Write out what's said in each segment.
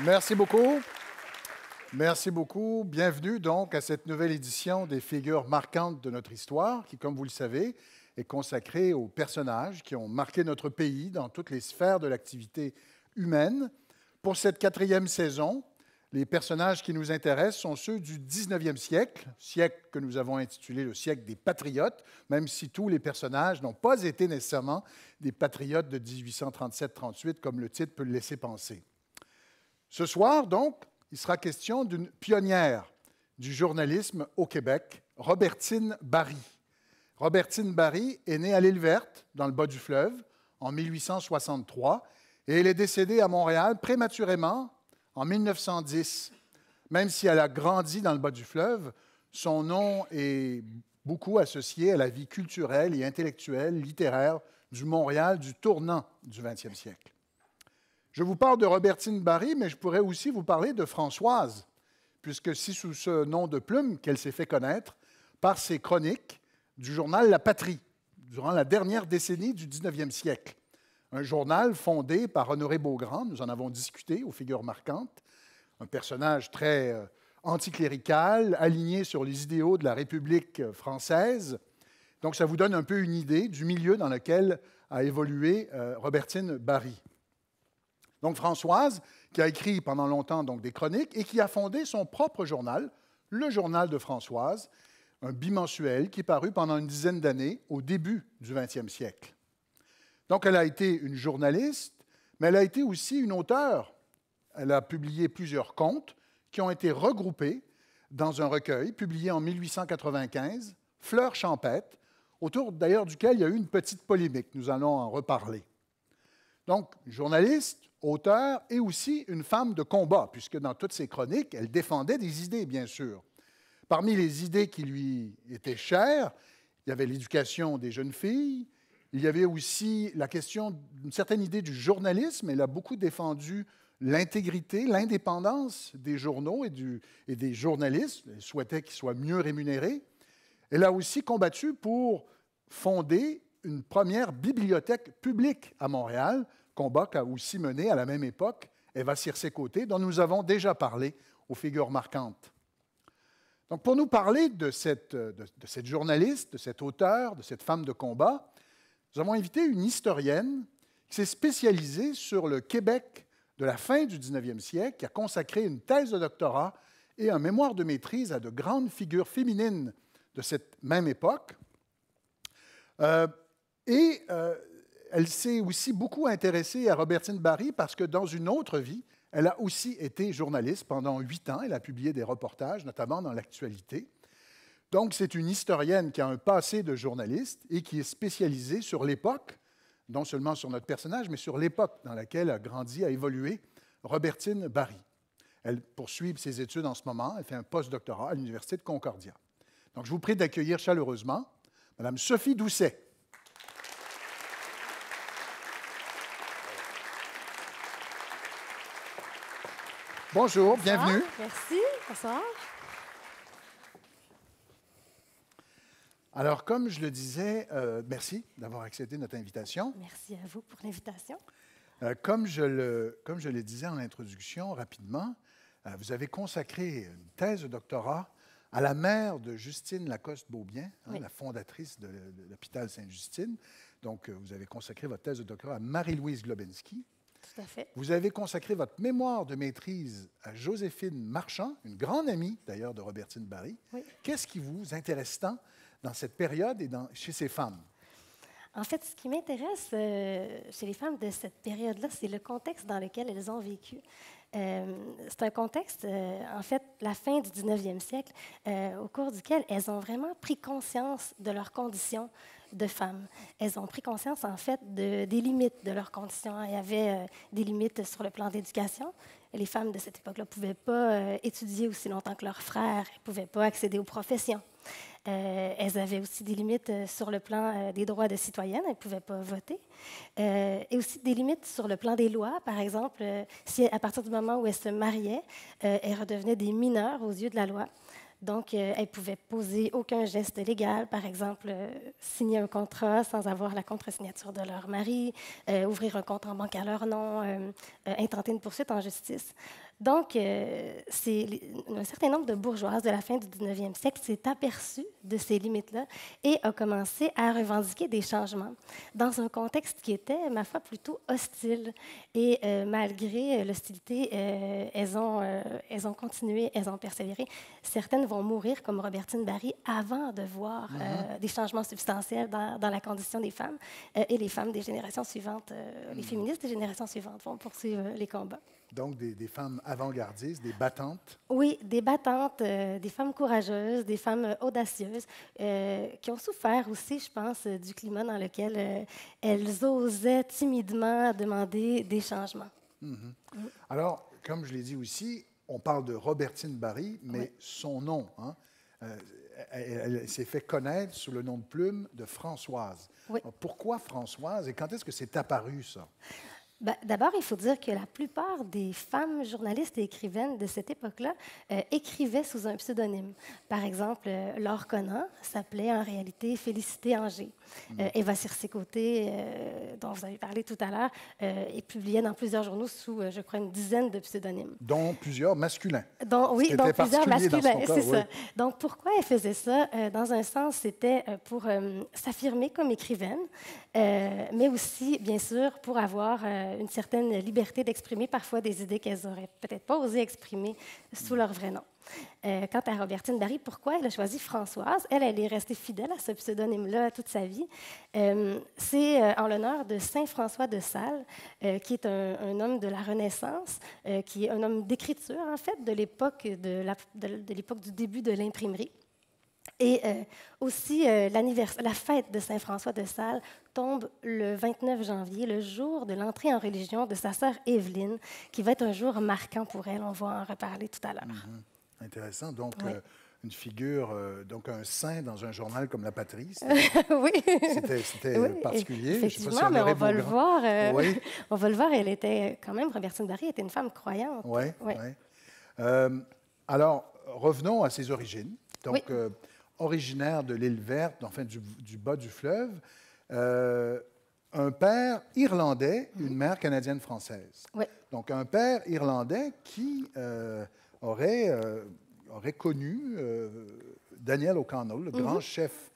Merci beaucoup. Merci beaucoup. Bienvenue donc à cette nouvelle édition des figures marquantes de notre histoire qui, comme vous le savez, est consacrée aux personnages qui ont marqué notre pays dans toutes les sphères de l'activité humaine. Pour cette 4e saison, les personnages qui nous intéressent sont ceux du 19e siècle que nous avons intitulé le siècle des patriotes, même si tous les personnages n'ont pas été nécessairement des patriotes de 1837-38, comme le titre peut le laisser penser. Ce soir, donc, il sera question d'une pionnière du journalisme au Québec, Robertine Barry. Robertine Barry est née à l'Île-Verte, dans le bas du fleuve, en 1863, et elle est décédée à Montréal prématurément en 1910. Même si elle a grandi dans le bas du fleuve, son nom est beaucoup associé à la vie culturelle et intellectuelle, littéraire du Montréal du tournant du 20e siècle. Je vous parle de Robertine Barry, mais je pourrais aussi vous parler de Françoise, puisque c'est sous ce nom de plume qu'elle s'est fait connaître par ses chroniques du journal La Patrie, durant la dernière décennie du 19e siècle. Un journal fondé par Honoré Beaugrand, nous en avons discuté aux figures marquantes, un personnage très anticlérical, aligné sur les idéaux de la République française. Donc, ça vous donne un peu une idée du milieu dans lequel a évolué Robertine Barry. Donc, Françoise, qui a écrit pendant longtemps donc, des chroniques et qui a fondé son propre journal, le Journal de Françoise, un bimensuel qui parut pendant une dizaine d'années au début du 20e siècle. Donc, elle a été une journaliste, mais elle a été aussi une auteure. Elle a publié plusieurs contes qui ont été regroupés dans un recueil publié en 1895, Fleurs champêtres, autour d'ailleurs duquel il y a eu une petite polémique. Nous allons en reparler. Donc, journaliste, auteure et aussi une femme de combat, puisque dans toutes ses chroniques, elle défendait des idées, bien sûr. Parmi les idées qui lui étaient chères, il y avait l'éducation des jeunes filles, il y avait aussi la question d'une certaine idée du journalisme. Elle a beaucoup défendu l'intégrité, l'indépendance des journaux et des journalistes. Elle souhaitait qu'ils soient mieux rémunérés. Elle a aussi combattu pour fonder une première bibliothèque publique à Montréal, combat qu'a aussi mené à la même époque Eva Circé-Côté, dont nous avons déjà parlé aux figures marquantes. Donc, pour nous parler de cette journaliste, de cette auteure, de cette femme de combat, nous avons invité une historienne qui s'est spécialisée sur le Québec de la fin du 19e siècle, qui a consacré une thèse de doctorat et un mémoire de maîtrise à de grandes figures féminines de cette même époque. Elle s'est aussi beaucoup intéressée à Robertine Barry parce que dans une autre vie, elle a aussi été journaliste pendant 8 ans. Elle a publié des reportages, notamment dans l'actualité. Donc, c'est une historienne qui a un passé de journaliste et qui est spécialisée sur l'époque, non seulement sur notre personnage, mais sur l'époque dans laquelle a grandi, a évolué Robertine Barry. Elle poursuit ses études en ce moment. Elle fait un post-doctorat à l'Université de Concordia. Donc, je vous prie d'accueillir chaleureusement Mme Sophie Doucet. Bonjour, bienvenue. Merci, bonsoir. Alors, comme je le disais, merci d'avoir accepté notre invitation. Merci à vous pour l'invitation. Comme je le disais en introduction, rapidement, vous avez consacré une thèse de doctorat à la mère de Justine Lacoste-Beaubien, Oui. la fondatrice de l'hôpital Sainte-Justine. Donc, vous avez consacré votre thèse de doctorat à Marie-Louise Globensky. Tout à fait. Vous avez consacré votre mémoire de maîtrise à Joséphine Marchand, une grande amie d'ailleurs de Robertine Barry. Oui. Qu'est-ce qui vous intéresse tant dans cette période et chez ces femmes? En fait, ce qui m'intéresse chez les femmes de cette période-là, c'est le contexte dans lequel elles ont vécu. C'est un contexte, en fait, la fin du 19e siècle, au cours duquel elles ont vraiment pris conscience de leurs conditions de femmes. Elles ont pris conscience, en fait, des limites de leurs conditions. Il y avait des limites sur le plan d'éducation. Les femmes de cette époque-là ne pouvaient pas étudier aussi longtemps que leurs frères, elles ne pouvaient pas accéder aux professions. Elles avaient aussi des limites sur le plan des droits de citoyennes, elles ne pouvaient pas voter. Et aussi des limites sur le plan des lois. Par exemple, si à partir du moment où elles se mariaient, elles redevenaient des mineurs aux yeux de la loi. Donc, elles ne pouvaient poser aucun geste légal, par exemple, signer un contrat sans avoir la contre-signature de leur mari, ouvrir un compte en banque à leur nom, intenter une poursuite en justice. Donc, un certain nombre de bourgeoises de la fin du 19e siècle s'est aperçu de ces limites-là et a commencé à revendiquer des changements dans un contexte qui était, ma foi, plutôt hostile. Et malgré l'hostilité, elles ont continué, elles ont persévéré. Certaines vont mourir, comme Robertine Barry, avant de voir des changements substantiels dans la condition des femmes. Et les femmes des générations suivantes, les féministes des générations suivantes vont poursuivre les combats. Donc, des femmes avant-gardistes, des battantes. Oui, des battantes, des femmes courageuses, des femmes audacieuses, qui ont souffert aussi, je pense, du climat dans lequel elles osaient timidement demander des changements. Alors, comme je l'ai dit aussi, on parle de Robertine Barry, mais son nom, hein, elle s'est fait connaître sous le nom de plume de Françoise. Oui. Alors, pourquoi Françoise et quand est-ce que c'est apparu, ça? Ben, d'abord, il faut dire que la plupart des femmes journalistes et écrivaines de cette époque-là écrivaient sous un pseudonyme. Par exemple, Laure Conant s'appelait en réalité Félicité Anger. Eva Circé-Côté, dont vous avez parlé tout à l'heure, publiait dans plusieurs journaux sous, je crois, une dizaine de pseudonymes. Dont plusieurs masculins. Oui, donc plusieurs masculins, c'est ça. Oui. Donc, pourquoi elle faisait ça? Dans un sens, c'était pour s'affirmer comme écrivaine, mais aussi, bien sûr, pour avoir une certaine liberté d'exprimer parfois des idées qu'elles n'auraient peut-être pas osé exprimer sous leur vrai nom. Quant à Robertine Barry, pourquoi elle a choisi Françoise? Elle est restée fidèle à ce pseudonyme-là toute sa vie. C'est en l'honneur de Saint François de Sales, qui est un homme de la Renaissance, qui est un homme d'écriture, en fait, de l'époque du début de l'imprimerie. Et aussi, la fête de Saint François de Sales tombe le 29 janvier, le jour de l'entrée en religion de sa sœur Évelyne, qui va être un jour marquant pour elle. On va en reparler tout à l'heure. Intéressant. Donc, une figure, donc un saint dans un journal comme La Patrie, oui. C'était particulier. Effectivement, mais on va le voir. On va le voir. Elle était quand même, Robertine Barry était une femme croyante. Oui. Alors, revenons à ses origines. Donc, originaire de l'île Verte, enfin du bas du fleuve, un père irlandais, une mère canadienne-française. Oui. Donc, un père irlandais qui aurait connu Daniel O'Connell, le grand chef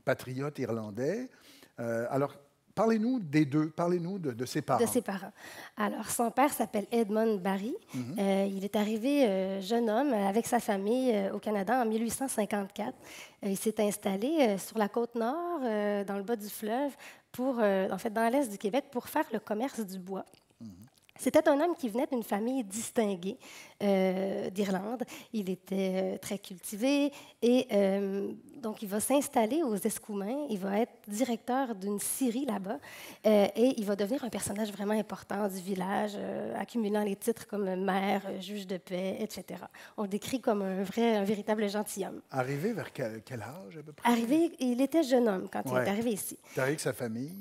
patriote irlandais. Alors, parlez-nous des deux, parlez-nous de ses parents. De ses parents. Alors, son père s'appelle Edmund Barry. Il est arrivé jeune homme avec sa famille au Canada en 1854. Il s'est installé sur la côte nord, dans le bas du fleuve, en fait, dans l'est du Québec, pour faire le commerce du bois. C'était un homme qui venait d'une famille distinguée d'Irlande. Il était très cultivé et donc il va s'installer aux Escoumins. Il va être directeur d'une scierie là-bas et il va devenir un personnage vraiment important du village, accumulant les titres comme maire, juge de paix, etc. On le décrit comme un véritable gentilhomme. Arrivé vers quel âge à peu près? Il était jeune homme quand il est arrivé ici. C'était avec sa famille?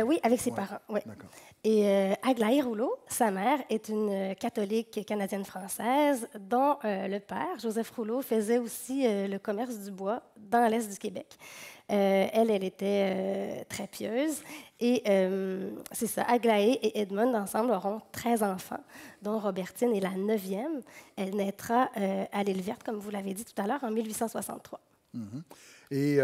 Oui, avec ses parents. Ouais. D'accord. Et Aglaé Rouleau, sa mère, est une catholique canadienne-française dont le père, Joseph Rouleau, faisait aussi le commerce du bois dans l'est du Québec. Elle était très pieuse. Et c'est ça, Aglaé et Edmund, ensemble, auront 13 enfants, dont Robertine est la 9e. Elle naîtra à l'île Verte, comme vous l'avez dit tout à l'heure, en 1863. Et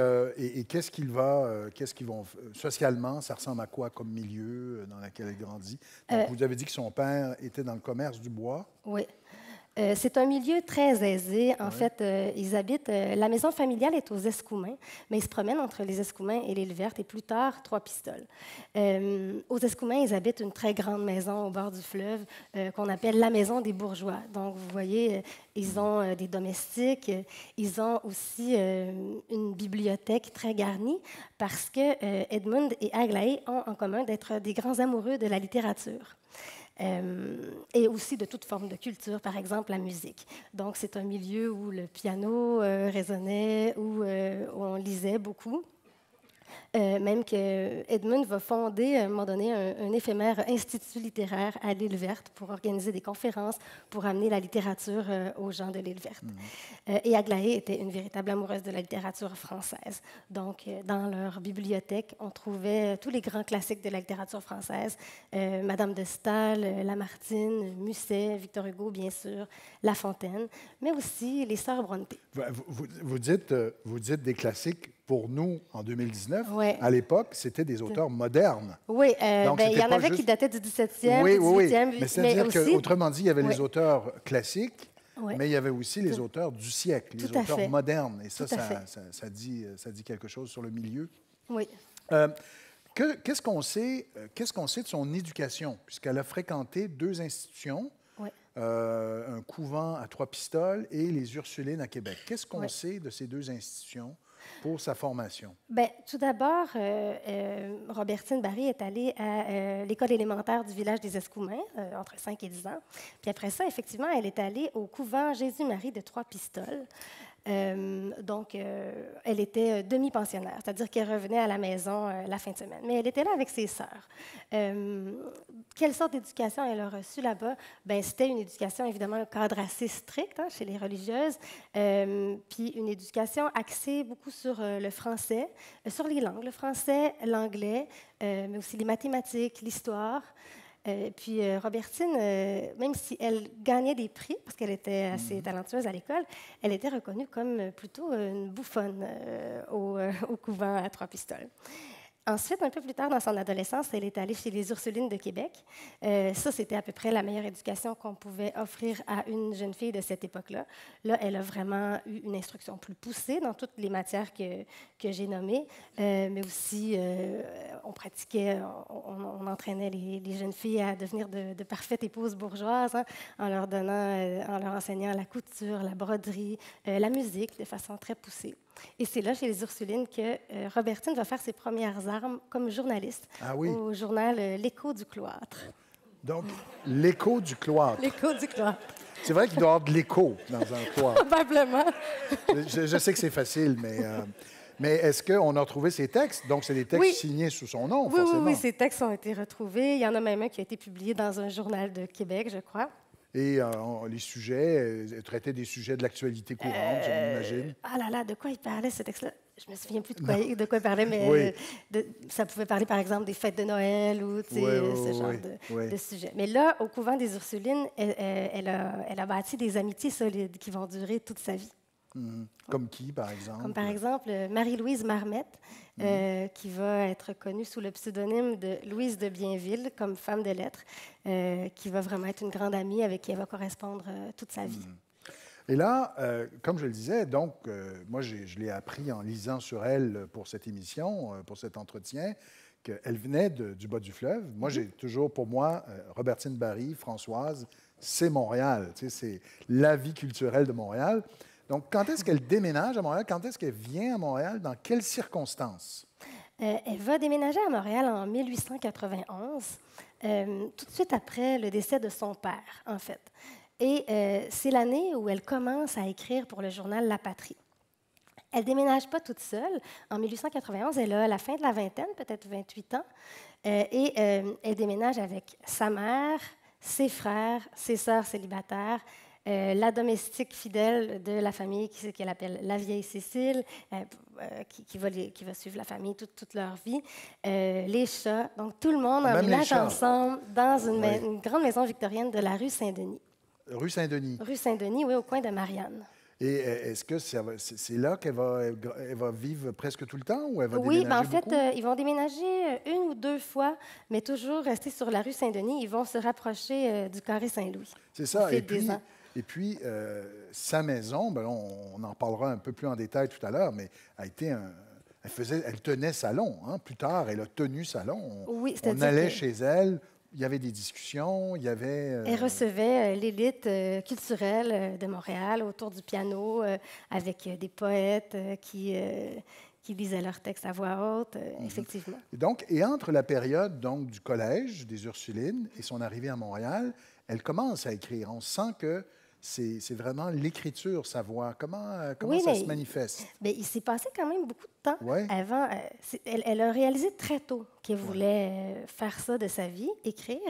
qu'est-ce qu'ils vont socialement, ça ressemble à quoi comme milieu dans lequel elle grandit? Donc, vous avez dit que son père était dans le commerce du bois. Oui. C'est un milieu très aisé. En fait, ils habitent. La maison familiale est aux Escoumins, mais ils se promènent entre les Escoumins et l'île Verte et plus tard, Trois-Pistoles. Aux Escoumins, ils habitent une très grande maison au bord du fleuve qu'on appelle la maison des bourgeois. Donc, vous voyez, ils ont des domestiques. Ils ont aussi une bibliothèque très garnie parce que Edmund et Aglaé ont en commun d'être des grands amoureux de la littérature. Et aussi de toute forme de culture, par exemple la musique. Donc, c'est un milieu où le piano résonnait, où on lisait beaucoup. Même que Edmund va fonder, à un moment donné, un éphémère institut littéraire à l'île Verte pour organiser des conférences, pour amener la littérature aux gens de l'île Verte. Et Aglaé était une véritable amoureuse de la littérature française. Donc, dans leur bibliothèque, on trouvait tous les grands classiques de la littérature française, Madame de Staël, Lamartine, Musset, Victor Hugo, bien sûr, La Fontaine, mais aussi les sœurs Brontë. Vous dites des classiques. Pour nous, en 2019, Ouais. à l'époque, c'était des auteurs modernes. Oui, Donc, il y en pas avait juste... qui dataient du 17e, oui, du oui, 18e, oui. Mais c'est-à-dire aussi... qu'autrement dit, il y avait Oui. les auteurs classiques, Oui. mais il y a aussi les auteurs du siècle, les auteurs modernes. Et ça dit quelque chose sur le milieu. Oui. Qu'est-ce qu'on sait de son éducation, puisqu'elle a fréquenté 2 institutions, Oui. un couvent à Trois-Pistoles et les Ursulines à Québec. Qu'est-ce qu'on Oui. sait de ces 2 institutions pour sa formation? Bien, tout d'abord, Robertine Barry est allée à l'école élémentaire du village des Escoumins, entre 5 et 10 ans. Puis après ça, effectivement, elle est allée au couvent Jésus-Marie de Trois-Pistoles. Donc, elle était demi-pensionnaire, c'est-à-dire qu'elle revenait à la maison la fin de semaine. Mais elle était là avec ses sœurs. Quelle sorte d'éducation elle a reçue là-bas? Bien, c'était une éducation, évidemment, un cadre assez strict chez les religieuses, puis une éducation axée beaucoup sur le français, sur les langues, le français, l'anglais, mais aussi les mathématiques, l'histoire. Puis Robertine, même si elle gagnait des prix, parce qu'elle était assez talentueuse à l'école, elle était reconnue comme plutôt une bouffonne au couvent à Trois-Pistoles. Ensuite, un peu plus tard dans son adolescence, elle est allée chez les Ursulines de Québec. Ça, c'était à peu près la meilleure éducation qu'on pouvait offrir à une jeune fille de cette époque-là. Là, elle a vraiment eu une instruction plus poussée dans toutes les matières que j'ai nommées, mais aussi on pratiquait, on entraînait les jeunes filles à devenir de parfaites épouses bourgeoises, en leur enseignant la couture, la broderie, la musique de façon très poussée. Et c'est là, chez les Ursulines, que Robertine va faire ses premières armes comme journaliste au journal L'Écho du cloître. Donc, L'Écho du cloître. L'Écho du cloître. C'est vrai qu'il doit y avoir de l'écho dans un cloître. Probablement. Je sais que c'est facile, mais est-ce qu'on a retrouvé ces textes? Donc, c'est des textes signés sous son nom, forcément. Oui, ces textes ont été retrouvés. Il y en a même un qui a été publié dans un journal de Québec, je crois. Et les sujets, traitaient des sujets de l'actualité courante, je m'imagine. Ah là là, de quoi il parlait, ce texte-là? Je me souviens plus de quoi il parlait, mais ça pouvait parler, par exemple, des fêtes de Noël ou ce genre de sujet. Mais là, au couvent des Ursulines, elle a bâti des amitiés solides qui vont durer toute sa vie. Comme qui, par exemple? Comme par exemple Marie-Louise Marmette, qui va être connue sous le pseudonyme de Louise de Bienville, comme femme de lettres, qui va vraiment être une grande amie avec qui elle va correspondre toute sa vie. Et là, comme je le disais, donc, moi, je l'ai appris en lisant sur elle pour cette émission, pour cet entretien, qu'elle venait du bas du fleuve. Moi, j'ai toujours, pour moi, Robertine Barry, Françoise, c'est Montréal. Tu sais, c'est la vie culturelle de Montréal. Donc, quand est-ce qu'elle déménage à Montréal? Quand est-ce qu'elle vient à Montréal? Dans quelles circonstances? Elle va déménager à Montréal en 1891, tout de suite après le décès de son père, en fait. Et c'est l'année où elle commence à écrire pour le journal La Patrie. Elle ne déménage pas toute seule. En 1891, elle a la fin de la vingtaine, peut-être 28 ans, et elle déménage avec sa mère, ses frères, ses sœurs célibataires, la domestique fidèle de la famille qu'elle appelle la vieille Cécile, qui va suivre la famille toute leur vie, les chats, donc tout le monde emménage ensemble dans une grande maison victorienne de la rue Saint-Denis. Rue Saint-Denis? Rue Saint-Denis, oui, au coin de Marianne. Et est-ce que c'est là qu'elle va vivre presque tout le temps ou elle va déménager en fait, beaucoup? Ils vont déménager 1 ou 2 fois, mais toujours rester sur la rue Saint-Denis. Ils vont se rapprocher du carré Saint-Louis. C'est ça. Et puis, sa maison, ben, on en parlera un peu plus en détail tout à l'heure, mais elle tenait salon. Hein. Plus tard, elle a tenu salon. On allait chez elle. Il y avait des discussions, il y avait... Elle recevait l'élite culturelle de Montréal autour du piano avec des poètes qui lisaient leurs textes à voix haute, effectivement. Et entre la période du collège des Ursulines et son arrivée à Montréal, elle commence à écrire. On sent que c'est vraiment l'écriture, sa voix. Comment Oui, ça se manifeste? mais il s'est passé quand même beaucoup de temps Ouais. avant. Elle a réalisé très tôt qu'elle Ouais. voulait faire ça de sa vie, écrire.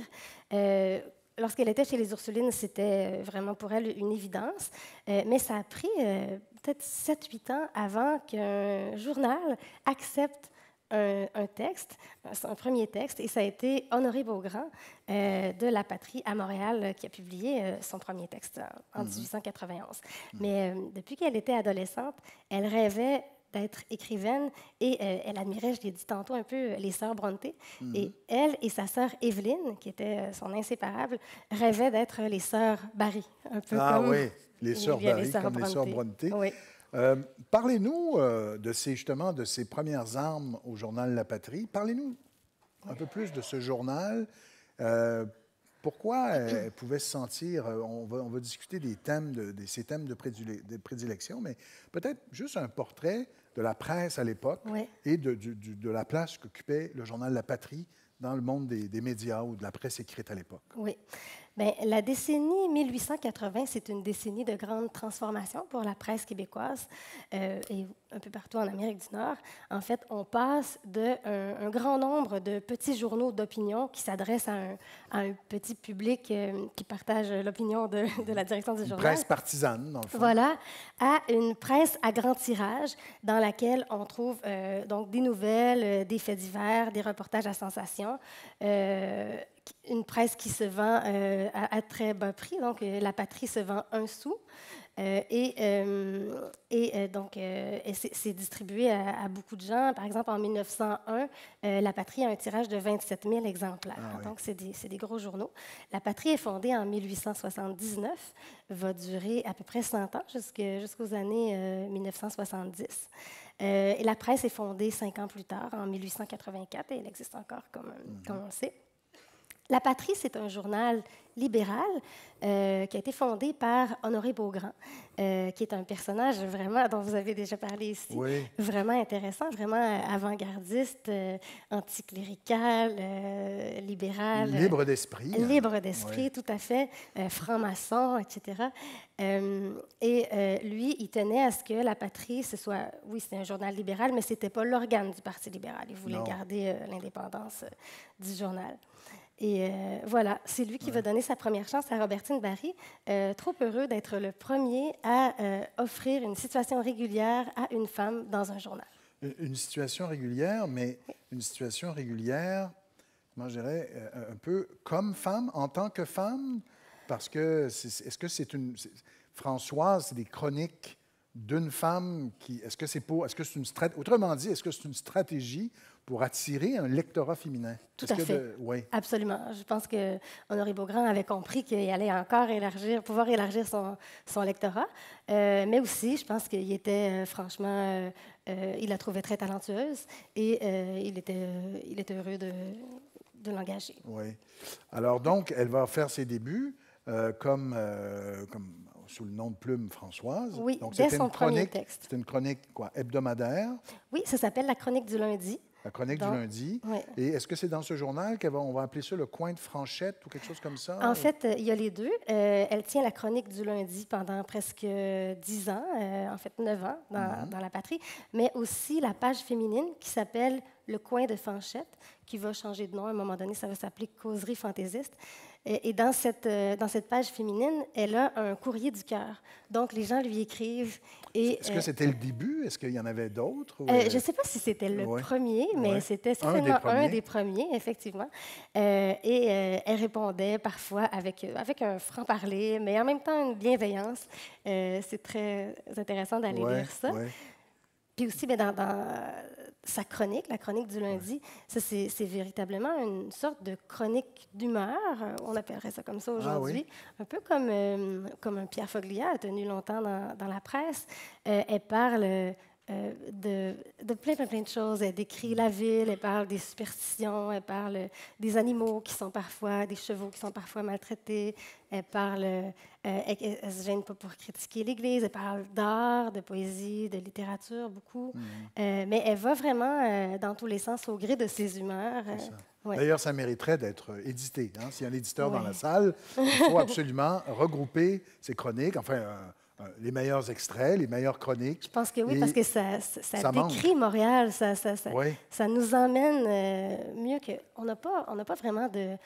Euh, Lorsqu'elle était chez les Ursulines, c'était vraiment pour elle une évidence. Mais ça a pris peut-être 7-8 ans avant qu'un journal accepte un texte, un premier texte, et ça a été Honoré Beaugrand de La Patrie à Montréal qui a publié son premier texte en 1891. Mais depuis qu'elle était adolescente, elle rêvait d'être écrivaine et elle admirait, je l'ai dit tantôt un peu, les sœurs Brontë. Et elle et sa sœur Évelyne, qui était son inséparable, rêvaient d'être les sœurs Barry, un peu comme Oui, les sœurs les Barry, comme les sœurs Brontë. Brontë. Oui. Parlez-nous justement de ses premières armes au journal La Patrie. Parlez-nous un peu plus de ce journal. Pourquoi elle pouvait se sentir... on va discuter des thèmes, de ses thèmes de prédilection, mais peut-être juste un portrait de la presse à l'époque et de la place qu'occupait le journal La Patrie dans le monde des médias ou de la presse écrite à l'époque. Oui. Bien, la décennie 1880, c'est une décennie de grande transformation pour la presse québécoise et un peu partout en Amérique du Nord. En fait, on passe d'un grand nombre de petits journaux d'opinion qui s'adressent à un petit public qui partage l'opinion de la direction du journal. Une presse partisane, dans le fond. Voilà, à une presse à grand tirage dans laquelle on trouve donc des nouvelles, des faits divers, des reportages à sensation. Une presse qui se vend à très bas prix, donc La Patrie se vend 1 sou. Donc, c'est distribué à beaucoup de gens. Par exemple, en 1901, La Patrie a un tirage de 27 000 exemplaires. Donc, c'est des gros journaux. La Patrie est fondée en 1879, va durer à peu près 100 ans, jusqu'aux années 1970. Et la presse est fondée 5 ans plus tard, en 1884, et elle existe encore, comme on le sait. La Patrie, c'est un journal libéral qui a été fondé par Honoré Beaugrand, qui est un personnage vraiment dont vous avez déjà parlé ici, vraiment intéressant, vraiment avant-gardiste, anticlérical, libéral. Libre d'esprit. Libre d'esprit, tout à fait, franc-maçon, etc. Lui, il tenait à ce que La Patrie, oui, c'était un journal libéral, mais ce n'était pas l'organe du Parti libéral. Il voulait garder l'indépendance du journal. Et voilà, c'est lui qui va donner sa première chance à Robertine Barry, trop heureux d'être le premier à offrir une situation régulière à une femme dans un journal. Une situation régulière, mais une situation régulière, moi je dirais, un peu comme femme, en tant que femme, parce que est-ce que c'est une... Françoise, c'est des chroniques d'une femme qui... Est-ce que c'est une stratégie... Autrement dit, est-ce que c'est une stratégie pour attirer un lectorat féminin? Tout à fait. Oui. Absolument. Je pense que Honoré Beaugrand avait compris qu'il allait encore pouvoir élargir son lectorat. Mais aussi, je pense qu'il était franchement... il la trouvait très talentueuse et il était heureux de l'engager. Oui. Alors donc, elle va faire ses débuts comme sous le nom de Plume Françoise. Oui, donc, dès son premier texte. C'était une chronique hebdomadaire? Oui, ça s'appelle La Chronique du lundi. La Chronique du lundi. Oui. Et est-ce que c'est dans ce journal on va appeler ça le coin de Franchette ou quelque chose comme ça? En fait, il y a les deux. Elle tient la Chronique du lundi pendant presque 10 ans, en fait 9 ans dans La Patrie, mais aussi la page féminine qui s'appelle Le coin de Fanchette, qui va changer de nom. À un moment donné, ça va s'appeler Causerie fantaisiste. Et dans cette page féminine, elle a un courrier du cœur. Donc, les gens lui écrivent. Est-ce que c'était le début? Est-ce qu'il y en avait d'autres? Je ne sais pas si c'était le premier, mais c'était certainement un des premiers, effectivement. Elle répondait parfois avec un franc-parler, mais en même temps une bienveillance. C'est très intéressant d'aller lire ça. Puis aussi, dans sa chronique, la chronique du lundi, ça, c'est véritablement une sorte de chronique d'humeur. On appellerait ça comme ça aujourd'hui. Un peu comme un Pierre Foglia a tenu longtemps dans la presse. Elle parle de plein de choses. Elle décrit la ville, elle parle des superstitions, elle parle des animaux qui sont parfois, des chevaux qui sont parfois maltraités, elle parle, elle ne se gêne pas pour critiquer l'Église, elle parle d'art, de poésie, de littérature, beaucoup. Mais elle va vraiment dans tous les sens au gré de ses humeurs. C'est ça. Ouais. D'ailleurs, ça mériterait d'être édité. Hein? S'il y a un éditeur dans Ouais. la salle, il faut absolument regrouper ces chroniques, enfin, les meilleurs extraits, les meilleures chroniques. Je pense que oui, Et parce que ça décrit manque. Montréal, Oui, ça nous emmène mieux que... On n'a pas vraiment de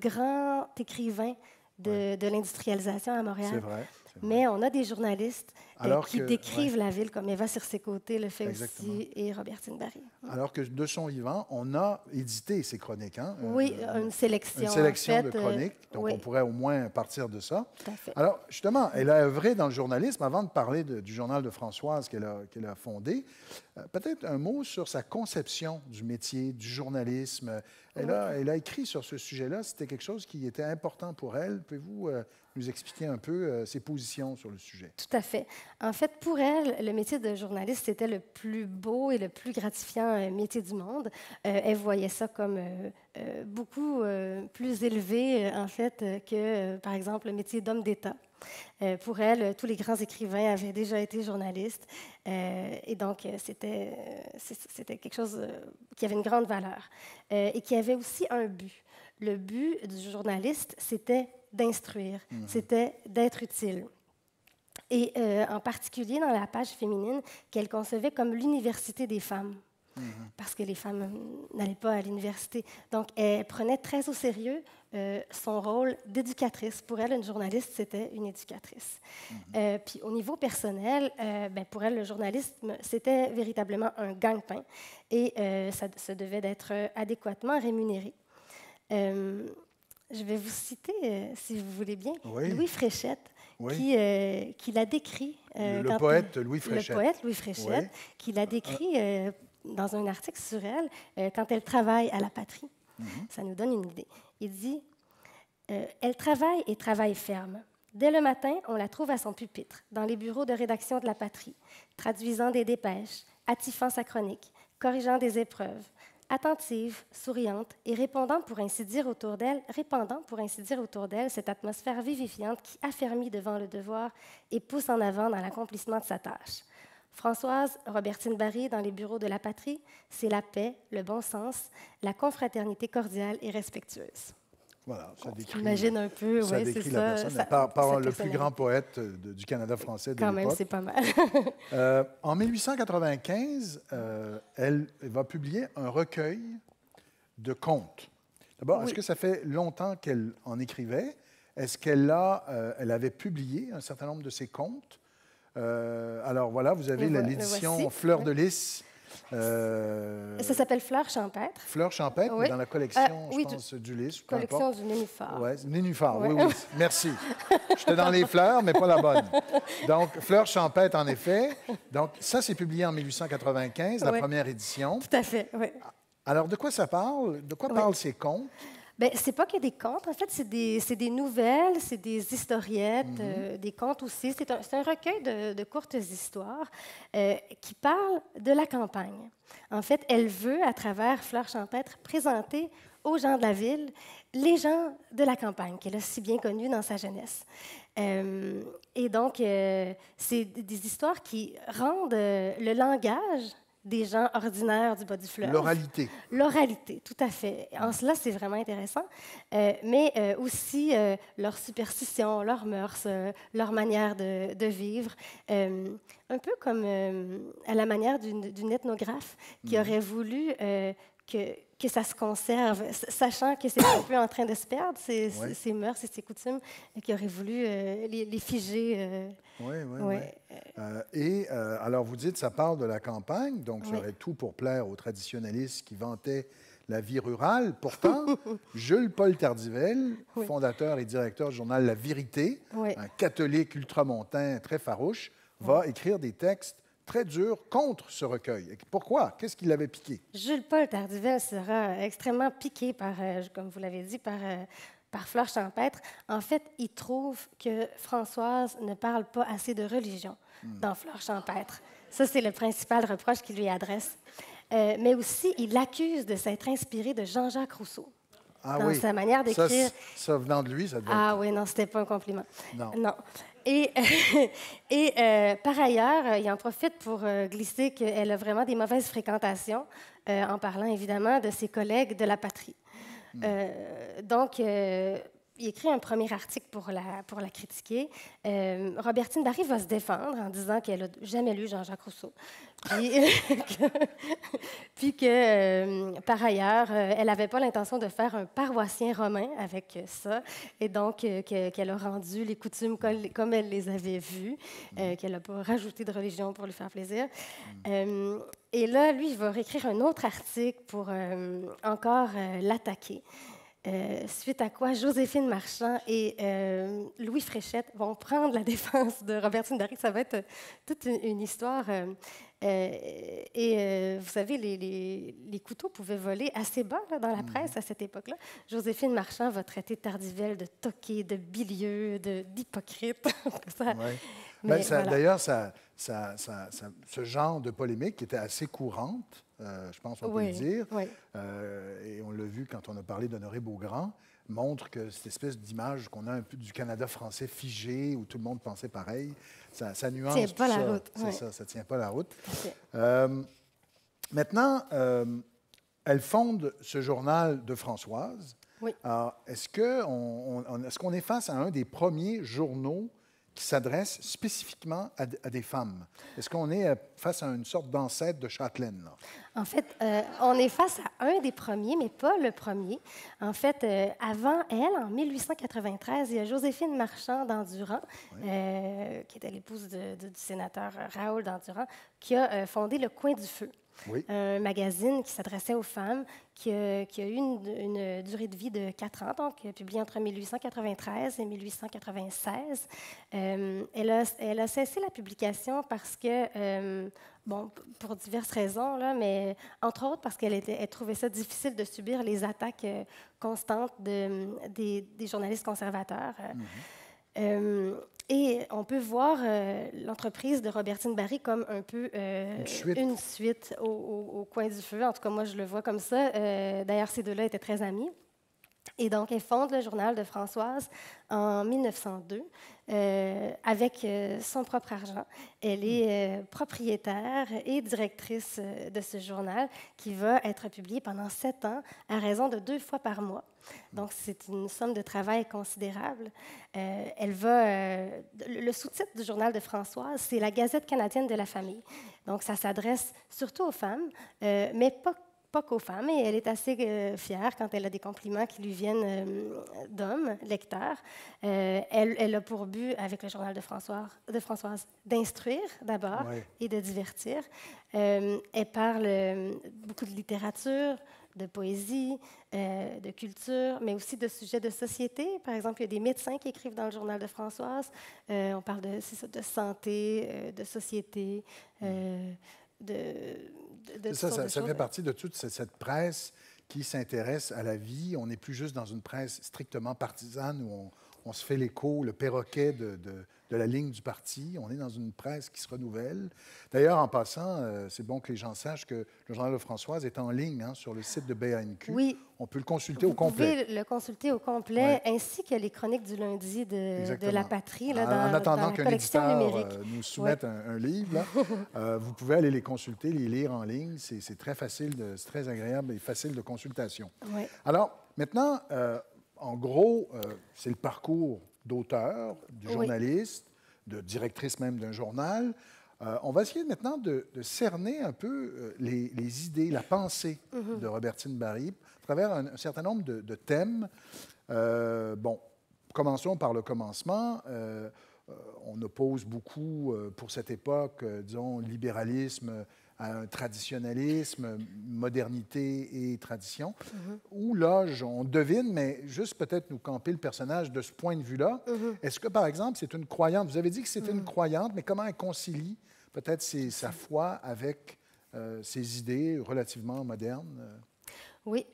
grands écrivains de l'industrialisation à c'est Montréal, vrai. mais on a des journalistes Alors qui que- décrivent la ville, comme Eva Sur-Ses-Côtés le fait Exactement. aussi, et Robertine Barry. Alors que de son vivant, on a édité ces chroniques. Hein? Oui, une sélection. Une sélection en de fait, chroniques, donc oui, on pourrait au moins partir de ça. tout à fait. Alors, justement, elle a œuvré dans le journalisme avant de parler du journal de Françoise qu'elle a fondé. Peut-être un mot sur sa conception du métier, du journalisme. Elle a écrit sur ce sujet-là. C'était quelque chose qui était important pour elle. Pouvez-vous nous expliquer un peu ses positions sur le sujet? Tout à fait. En fait, pour elle, le métier de journaliste, c'était le plus beau et le plus gratifiant métier du monde. Elle voyait ça comme beaucoup plus élevé, en fait, que, par exemple, le métier d'homme d'État. Pour elle, tous les grands écrivains avaient déjà été journalistes, et donc c'était quelque chose qui avait une grande valeur et qui avait aussi un but. Le but du journaliste, c'était d'instruire, c'était d'être utile. Et en particulier dans la page féminine qu'elle concevait comme l'université des femmes, parce que les femmes n'allaient pas à l'université. Donc, elle prenait très au sérieux son rôle d'éducatrice. Pour elle, une journaliste, c'était une éducatrice. Puis au niveau personnel, pour elle, le journalisme, c'était véritablement un gagne-pain et ça devait d'être adéquatement rémunéré. Je vais vous citer, si vous voulez bien, Oui. Louis Fréchette, Oui. qui l'a décrit. Le poète Louis Fréchette. Le poète Louis Fréchette, Oui. qui l'a décrit dans un article sur elle quand elle travaille à la patrie. Ça nous donne une idée. Il dit elle travaille et travaille ferme. Dès le matin, on la trouve à son pupitre, dans les bureaux de rédaction de la patrie, traduisant des dépêches, attifant sa chronique, corrigeant des épreuves, attentive, souriante et répandant pour ainsi dire autour d'elle cette atmosphère vivifiante qui affermit devant le devoir et pousse en avant dans l'accomplissement de sa tâche. Françoise Robertine Barry, dans les bureaux de la patrie, c'est la paix, le bon sens, la confraternité cordiale et respectueuse. Voilà, ça décrit, Imagine un peu, ça oui, décrit c'est la ça. personne, par le plus grand poète du Canada français de Quand même, l'époque. c'est pas mal. En 1895, elle va publier un recueil de contes. D'abord, Oui. est-ce que ça fait longtemps qu'elle en écrivait? Est-ce qu'elle avait publié un certain nombre de ses contes? Alors voilà, vous avez l'édition voici. Fleur de Lys. Ça s'appelle Fleur champêtre. Fleur champêtre, Oui. dans la collection, oui, je pense, du Lys. peu Collection importe. du Nénuphar. Oui, Nénuphar, Ouais. oui, merci. J'étais dans les fleurs, mais pas la bonne. Donc, Fleur champêtre, en effet. Donc, ça, c'est publié en 1895, la Ouais. première édition. Tout à fait, oui. Alors, de quoi ça parle? De quoi parlent ces contes? Bien, c'est pas que des contes, en fait, c'est des nouvelles, c'est des historiettes, des contes aussi. C'est un recueil de courtes histoires qui parlent de la campagne. En fait, elle veut, à travers Fleur champêtre, présenter aux gens de la ville les gens de la campagne, qu'elle a si bien connus dans sa jeunesse. Et donc, c'est des histoires qui rendent le langage des gens ordinaires du bas du fleuve. L'oralité. L'oralité, tout à fait. En cela, c'est vraiment intéressant. Mais aussi leurs superstitions, leurs mœurs, leur manière de vivre. Un peu comme à la manière d'une ethnographe qui aurait voulu que ça se conserve, sachant que c'est un peu en train de se perdre, ces mœurs et ces coutumes, et qui aurait voulu les figer. Oui. Ouais. Alors, vous dites, ça parle de la campagne, donc ça Oui. aurait tout pour plaire aux traditionnalistes qui vantaient la vie rurale. Pourtant, Jules-Paul Tardivel, Oui. fondateur et directeur du journal La Vérité, Oui. un catholique ultramontain très farouche, va écrire des textes très durs contre ce recueil. Et pourquoi? Qu'est-ce qui l'avait piqué? Jules-Paul Tardivel sera extrêmement piqué par, comme vous l'avez dit, par Fleur champêtre. En fait, il trouve que Françoise ne parle pas assez de religion dans Fleur champêtre. Ça, c'est le principal reproche qu'il lui adresse. Mais aussi, il l'accuse de s'être inspiré de Jean-Jacques Rousseau Ah dans oui, sa manière d'écrire. ça venant de lui, ça devait Ah être... oui, non, c'était pas un compliment. Non. Non. Et, par ailleurs, il en profite pour glisser qu'elle a vraiment des mauvaises fréquentations, en parlant évidemment de ses collègues de la patrie. Donc, il écrit un premier article pour la critiquer. Robertine Barry va se défendre en disant qu'elle n'a jamais lu Jean-Jacques Rousseau. Puis, puis que, par ailleurs, elle n'avait pas l'intention de faire un paroissien romain avec ça, et donc qu'elle a rendu les coutumes comme elle les avait vues, qu'elle n'a pas rajouté de religion pour lui faire plaisir. Et là, lui, il va réécrire un autre article pour encore l'attaquer. Suite à quoi Joséphine Marchand et Louis Fréchette vont prendre la défense de Robertine Barry. Ça va être toute une histoire. Vous savez, les couteaux pouvaient voler assez bas là, dans la presse à cette époque-là. Joséphine Marchand va traiter Tardivelle de toqué, de bilieux, d'hypocrite. Ouais. Voilà. D'ailleurs, ce genre de polémique qui était assez courante, je pense qu'on peut le dire, oui. Et on l'a vu quand on a parlé d'Honoré Beaugrand, montre que cette espèce d'image qu'on a un peu du Canada français figé, où tout le monde pensait pareil, ça nuance tient tout pas ça. la route. C'est ça ne tient pas la route. Okay. Maintenant, elle fonde ce journal de Françoise. Oui. Alors, est-ce qu'on est face à un des premiers journaux qui s'adresse spécifiquement à des femmes? Est-ce qu'on est face à une sorte d'ancêtre de Châtelaine, là? En fait, on est face à un des premiers, mais pas le premier. En fait, avant elle, en 1893, il y a Joséphine Marchand d'Endurant, qui était l'épouse du sénateur Raoul d'Endurant, qui a fondé Le Coin du Feu. Oui. Un magazine qui s'adressait aux femmes, qui a eu une durée de vie de 4 ans, donc publié entre 1893 et 1896. Elle a cessé la publication parce que, pour diverses raisons, là, mais entre autres parce qu'elle trouvait ça difficile de subir les attaques constantes des journalistes conservateurs. Et on peut voir l'entreprise de Robertine Barry comme un peu une suite au Coin du Feu. En tout cas, moi, je le vois comme ça. D'ailleurs, ces deux-là étaient très amis. Et donc, elle fonde le journal de Françoise en 1902 avec son propre argent. Elle est propriétaire et directrice de ce journal qui va être publié pendant 7 ans à raison de 2 fois par mois. Donc, c'est une somme de travail considérable. Le sous-titre du journal de Françoise, c'est la Gazette canadienne de la famille. Donc, ça s'adresse surtout aux femmes, mais pas qu'aux femmes, et elle est assez fière quand elle a des compliments qui lui viennent d'hommes, lecteurs. Elle a pour but, avec le journal de Françoise, d'instruire d'abord et de divertir. Elle parle beaucoup de littérature, de poésie, de culture, mais aussi de sujets de société. Par exemple, il y a des médecins qui écrivent dans le journal de Françoise. On parle de santé, de société, ça fait partie de toute cette presse qui s'intéresse à la vie. On n'est plus juste dans une presse strictement partisane où on se fait l'écho, le perroquet de la ligne du parti. On est dans une presse qui se renouvelle. D'ailleurs, en passant, c'est bon que les gens sachent que le journal de Françoise est en ligne sur le site de BANQ. Oui. On peut le consulter au complet. Vous pouvez le consulter au complet, ainsi que les chroniques du lundi de la patrie, là, en attendant qu'un éditeur numérique. nous soumette un livre, là, vous pouvez aller les consulter, les lire en ligne. C'est très facile, c'est très agréable et facile de consultation. Oui. Alors, maintenant, en gros, c'est le parcours d'auteur, du journaliste, de directrice même d'un journal. On va essayer maintenant de cerner un peu les idées, la pensée de Robertine Barry à travers un certain nombre de thèmes. Commençons par le commencement. On oppose beaucoup, pour cette époque, disons, libéralisme à un traditionnalisme, modernité et tradition, où là, on devine, mais juste peut-être nous camper le personnage de ce point de vue-là. Est-ce que, par exemple, c'est une croyante? Vous avez dit que c'était une croyante, mais comment elle concilie peut-être sa foi avec ses idées relativement modernes? Oui,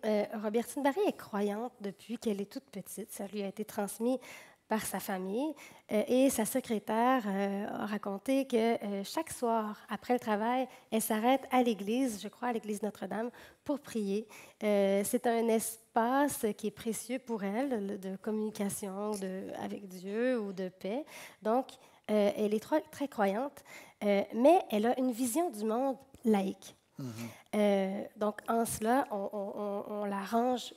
Robertine Barry est croyante depuis qu'elle est toute petite. Ça lui a été transmis par sa famille. Et sa secrétaire a raconté que chaque soir, après le travail, elle s'arrête à l'église, je crois à l'église Notre-Dame, pour prier. C'est un espace qui est précieux pour elle, de communication avec Dieu ou de paix. Donc, elle est très croyante, mais elle a une vision du monde laïque. Donc, en cela, on la range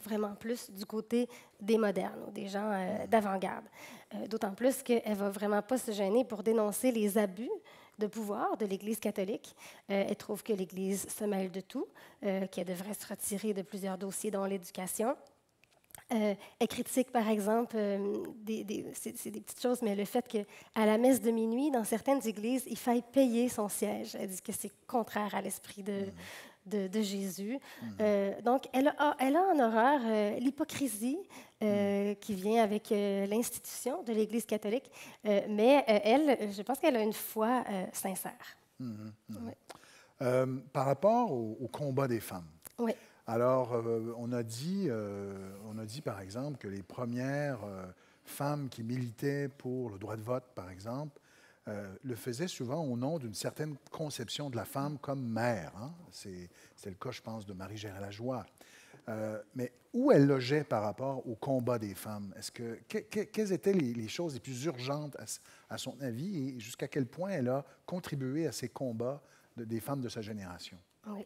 vraiment plus du côté des modernes, ou des gens d'avant-garde. D'autant plus qu'elle ne va vraiment pas se gêner pour dénoncer les abus de pouvoir de l'Église catholique. Elle trouve que l'Église se mêle de tout, qu'elle devrait se retirer de plusieurs dossiers, dont l'éducation. Elle critique, par exemple, c'est des petites choses, mais le fait qu'à la messe de minuit, dans certaines églises, il faille payer son siège. Elle dit que c'est contraire à l'esprit de Jésus. Donc, elle a en horreur l'hypocrisie qui vient avec l'institution de l'Église catholique, mais elle, je pense qu'elle a une foi sincère. Oui. Par rapport au combat des femmes. Oui. Alors, on a dit, par exemple, que les premières femmes qui militaient pour le droit de vote, par exemple, le faisaient souvent au nom d'une certaine conception de la femme comme mère. Hein? C'est le cas, je pense, de Marie-Gérald Lajoie. Mais où elle logeait par rapport au combat des femmes? Quelles étaient les choses les plus urgentes à son avis et jusqu'à quel point elle a contribué à ces combats des femmes de sa génération? Oui.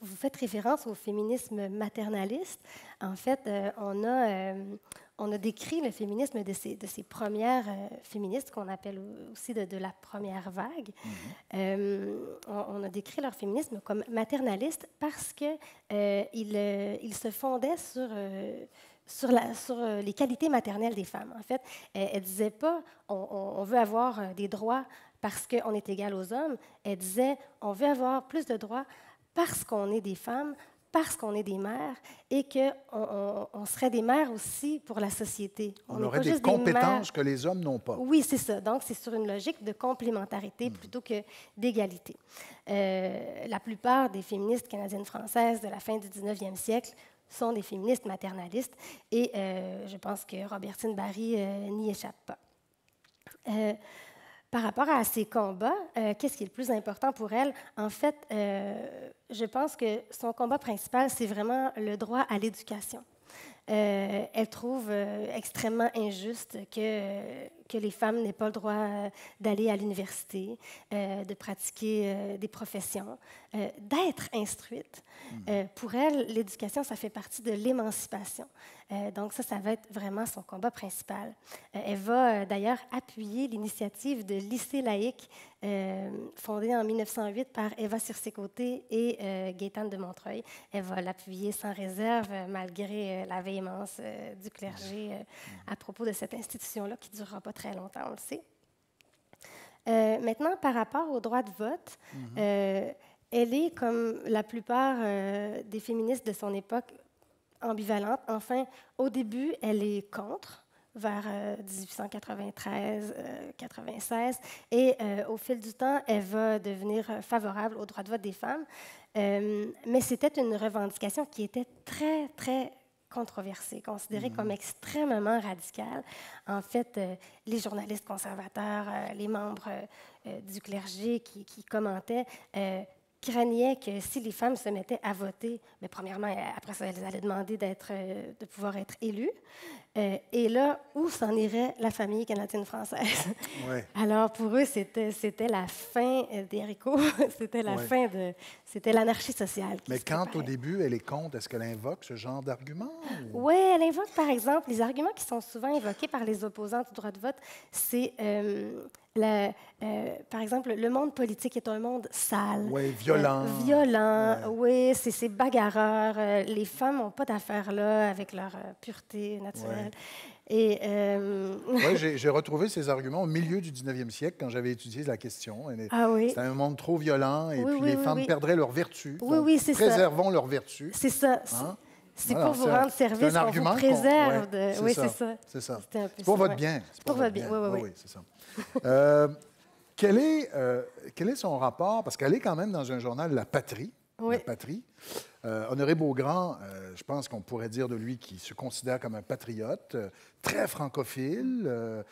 Vous faites référence au féminisme maternaliste. En fait, on a décrit le féminisme de ces premières féministes qu'on appelle aussi de la première vague. On a décrit leur féminisme comme maternaliste parce qu'il se fondait sur les qualités maternelles des femmes. En fait, elle ne disait pas on veut avoir des droits parce qu'on est égal aux hommes. Elle disait on veut avoir plus de droits parce qu'on est des femmes, parce qu'on est des mères, et qu'on serait des mères aussi pour la société. On aurait des compétences que les hommes n'ont pas. Oui, c'est ça. Donc, c'est sur une logique de complémentarité plutôt que d'égalité. La plupart des féministes canadiennes-françaises de la fin du 19e siècle sont des féministes maternalistes, et je pense que Robertine Barry n'y échappe pas. Par rapport à ces combats, qu'est-ce qui est le plus important pour elle? En fait, je pense que son combat principal, c'est vraiment le droit à l'éducation. Elle trouve extrêmement injuste que les femmes n'aient pas le droit d'aller à l'université, de pratiquer des professions, d'être instruites. Pour elle, l'éducation, ça fait partie de l'émancipation. Donc ça va être vraiment son combat principal. Elle va d'ailleurs appuyer l'initiative de lycée laïque fondée en 1908 par Eva Circé-Côté et Gaétane de Montreuil. Elle va l'appuyer sans réserve malgré la véhémence du clergé à propos de cette institution-là qui ne durera pas très longtemps, on le sait. Maintenant, par rapport au droit de vote, elle est, comme la plupart des féministes de son époque, ambivalente. Enfin, au début, elle est contre, vers 1893-96, et au fil du temps, elle va devenir favorable au droit de vote des femmes. Mais c'était une revendication qui était très, très controversée, considérée comme extrêmement radicale. En fait, les journalistes conservateurs, les membres du clergé qui commentaient, craignaient que si les femmes se mettaient à voter, mais premièrement, après ça, elles allaient demander de pouvoir être élues. Et là, où s'en irait la famille canadienne-française? Ouais. Alors, pour eux, c'était la fin des haricots, c'était la fin c'était l'anarchie sociale. Mais quand, au début, elle est contre, est-ce qu'elle invoque ce genre d'arguments? Ou... Oui, elle invoque, par exemple, les arguments qui sont souvent évoqués par les opposants du droit de vote, c'est... par exemple, le monde politique est un monde sale. Oui, violent. Violent, oui, c'est bagarreur. Les femmes n'ont pas d'affaires là avec leur pureté naturelle. Et oui, j'ai retrouvé ces arguments au milieu du 19e siècle quand j'avais étudié la question. Ah oui. C'était un monde trop violent et puis les femmes perdraient leur vertu. Oui, c'est ça. Préservons leur vertu. C'est ça. Hein? C'est pour vous rendre service, qu'on vous préserve. Oui, c'est ça. C'est ça. Pour votre bien. Pour votre bien, oui, c'est ça. Quel est son rapport, parce qu'elle est quand même dans un journal La Patrie, La Patrie. Honoré Beaugrand, je pense qu'on pourrait dire de lui qu'il se considère comme un patriote, très francophile.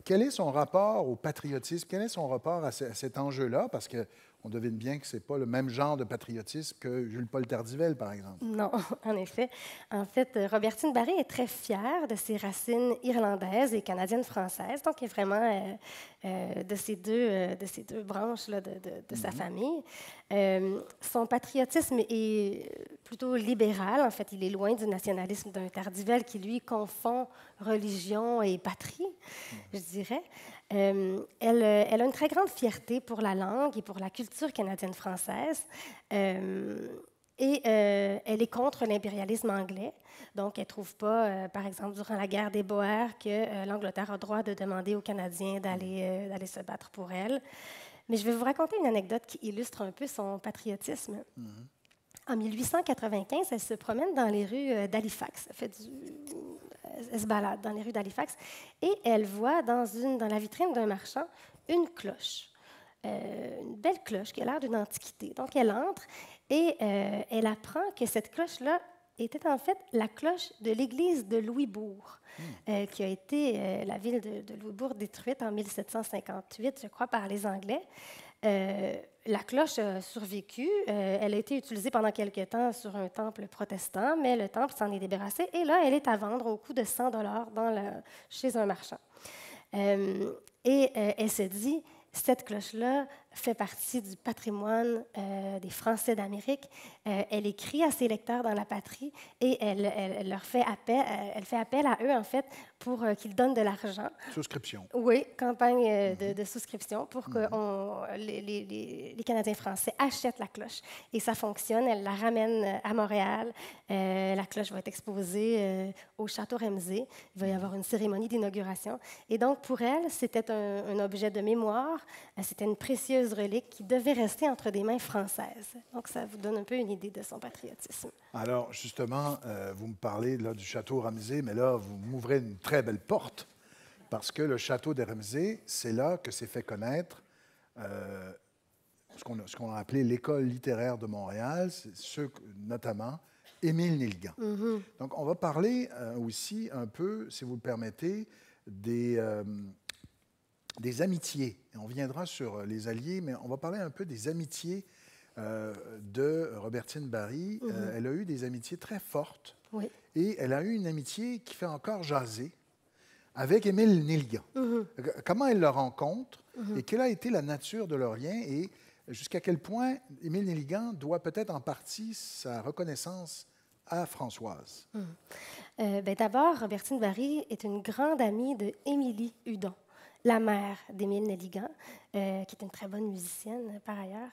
Quel est son rapport au patriotisme? Quel est son rapport à cet enjeu-là? Parce qu'on devine bien que ce n'est pas le même genre de patriotisme que Jules-Paul Tardivelle, par exemple. Non, en effet. En fait, Robertine Barry est très fière de ses racines irlandaises et canadiennes-françaises, donc elle est vraiment de ces deux branches là, de sa famille. Son patriotisme est plutôt libéral. En fait, il est loin du nationalisme d'un Tardivelle qui, lui, confond religion et patrie, je dirais. Elle a une très grande fierté pour la langue et pour la culture canadienne-française. Elle est contre l'impérialisme anglais. Donc, elle ne trouve pas, par exemple, durant la guerre des Boers, que l'Angleterre a droit de demander aux Canadiens d'aller se battre pour elle. Mais je vais vous raconter une anecdote qui illustre un peu son patriotisme. En 1895, elle se promène dans les rues d'Halifax. Elle se balade dans les rues d'Halifax et elle voit dans la vitrine d'un marchand une cloche. Une belle cloche qui a l'air d'une antiquité. Donc, elle entre et elle apprend que cette cloche-là était en fait la cloche de l'église de Louisbourg, qui a été la ville de Louisbourg détruite en 1758, je crois, par les Anglais. La cloche a survécu. Elle a été utilisée pendant quelque temps sur un temple protestant, mais le temple s'en est débarrassé. Et là, elle est à vendre au coût de 100 $ chez un marchand. Elle se dit, cette cloche-là fait partie du patrimoine des Français d'Amérique. Elle écrit à ses lecteurs dans la patrie et elle fait appel à eux, en fait, pour qu'ils donnent de l'argent. Souscription. Oui, campagne de souscription pour que les Canadiens français achètent la cloche. Et ça fonctionne. Elle la ramène à Montréal. La cloche va être exposée au Château Ramsay. Il va y avoir une cérémonie d'inauguration. Et donc, pour elle, c'était un objet de mémoire. C'était une précieuse relique qui devait rester entre des mains françaises. Donc, ça vous donne un peu une idée de son patriotisme. Alors, justement, vous me parlez là, du Château Ramsay, mais là, vous m'ouvrez une très belle porte, parce que le Château de Ramsay, c'est là que s'est fait connaître ce qu'on a appelé l'École littéraire de Montréal, notamment Émile Nelligan. Donc, on va parler aussi un peu, si vous le permettez, des amitiés. Et on viendra sur les alliés, mais on va parler un peu des amitiés de Robertine Barry. Elle a eu des amitiés très fortes. Oui. Et elle a eu une amitié qui fait encore jaser avec Émile Nelligan. Comment elle le rencontre et quelle a été la nature de leur lien et jusqu'à quel point Émile Nelligan doit peut-être en partie sa reconnaissance à Françoise. D'abord, Robertine Barry est une grande amie de Émilie Hudon, la mère d'Émile Nelligan, qui est une très bonne musicienne par ailleurs.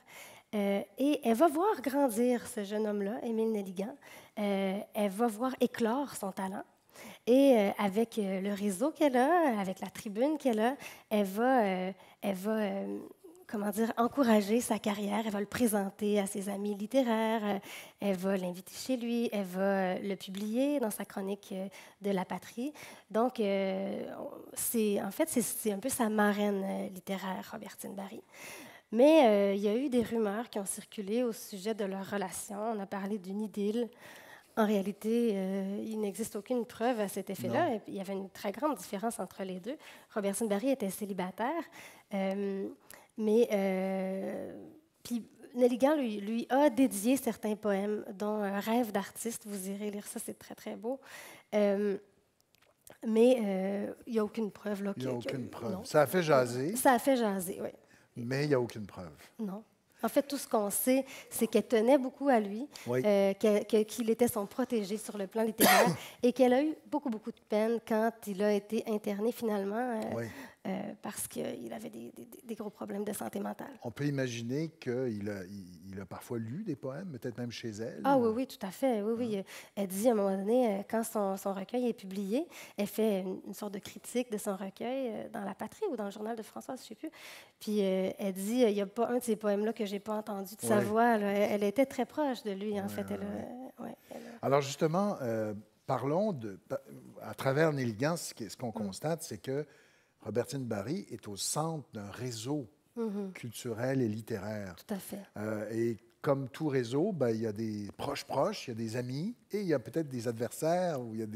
Et elle va voir grandir ce jeune homme-là, Émile Nelligan. Elle va voir éclore son talent. Et avec le réseau qu'elle a, avec la tribune qu'elle a, elle va comment dire, encourager sa carrière. Elle va le présenter à ses amis littéraires. Elle va l'inviter chez lui. Elle va le publier dans sa chronique de la patrie. Donc, c'est un peu sa marraine littéraire, Robertine Barry. Mais il y a eu des rumeurs qui ont circulé au sujet de leur relation. On a parlé d'une idylle. En réalité, il n'existe aucune preuve à cet effet-là. Il y avait une très grande différence entre les deux. Robertine Barry était célibataire, mais puis Nelligan lui a dédié certains poèmes, dont un rêve d'artiste. Vous irez lire ça, c'est très, très beau. Mais il n'y a aucune preuve. Là, il n'y a aucune preuve. Non. Ça a fait jaser. Ça a fait jaser, oui. Mais il n'y a aucune preuve. Non. En fait, tout ce qu'on sait, c'est qu'elle tenait beaucoup à lui, oui. Qu'il était son protégé sur le plan littéraire et qu'elle a eu beaucoup, beaucoup de peine quand il a été interné finalement oui. Parce qu'il avait des gros problèmes de santé mentale. On peut imaginer qu'il a parfois lu des poèmes, peut-être même chez elle. Ah oui, oui, tout à fait. Oui, oui. Elle dit à un moment donné, quand son recueil est publié, elle fait une sorte de critique de son recueil dans La Patrie ou dans le journal de Françoise, je ne sais plus. Puis elle dit, il n'y a pas un de ces poèmes-là que je n'ai pas entendu de sa voix. Là. Elle était très proche de lui, en fait. Alors justement, parlons à travers Nelligan, ce qu'on constate, c'est que Robertine Barry est au centre d'un réseau culturel et littéraire. Tout à fait. Et comme tout réseau, ben, il y a des proches, il y a des amis, et il y a peut-être des adversaires, ou il y a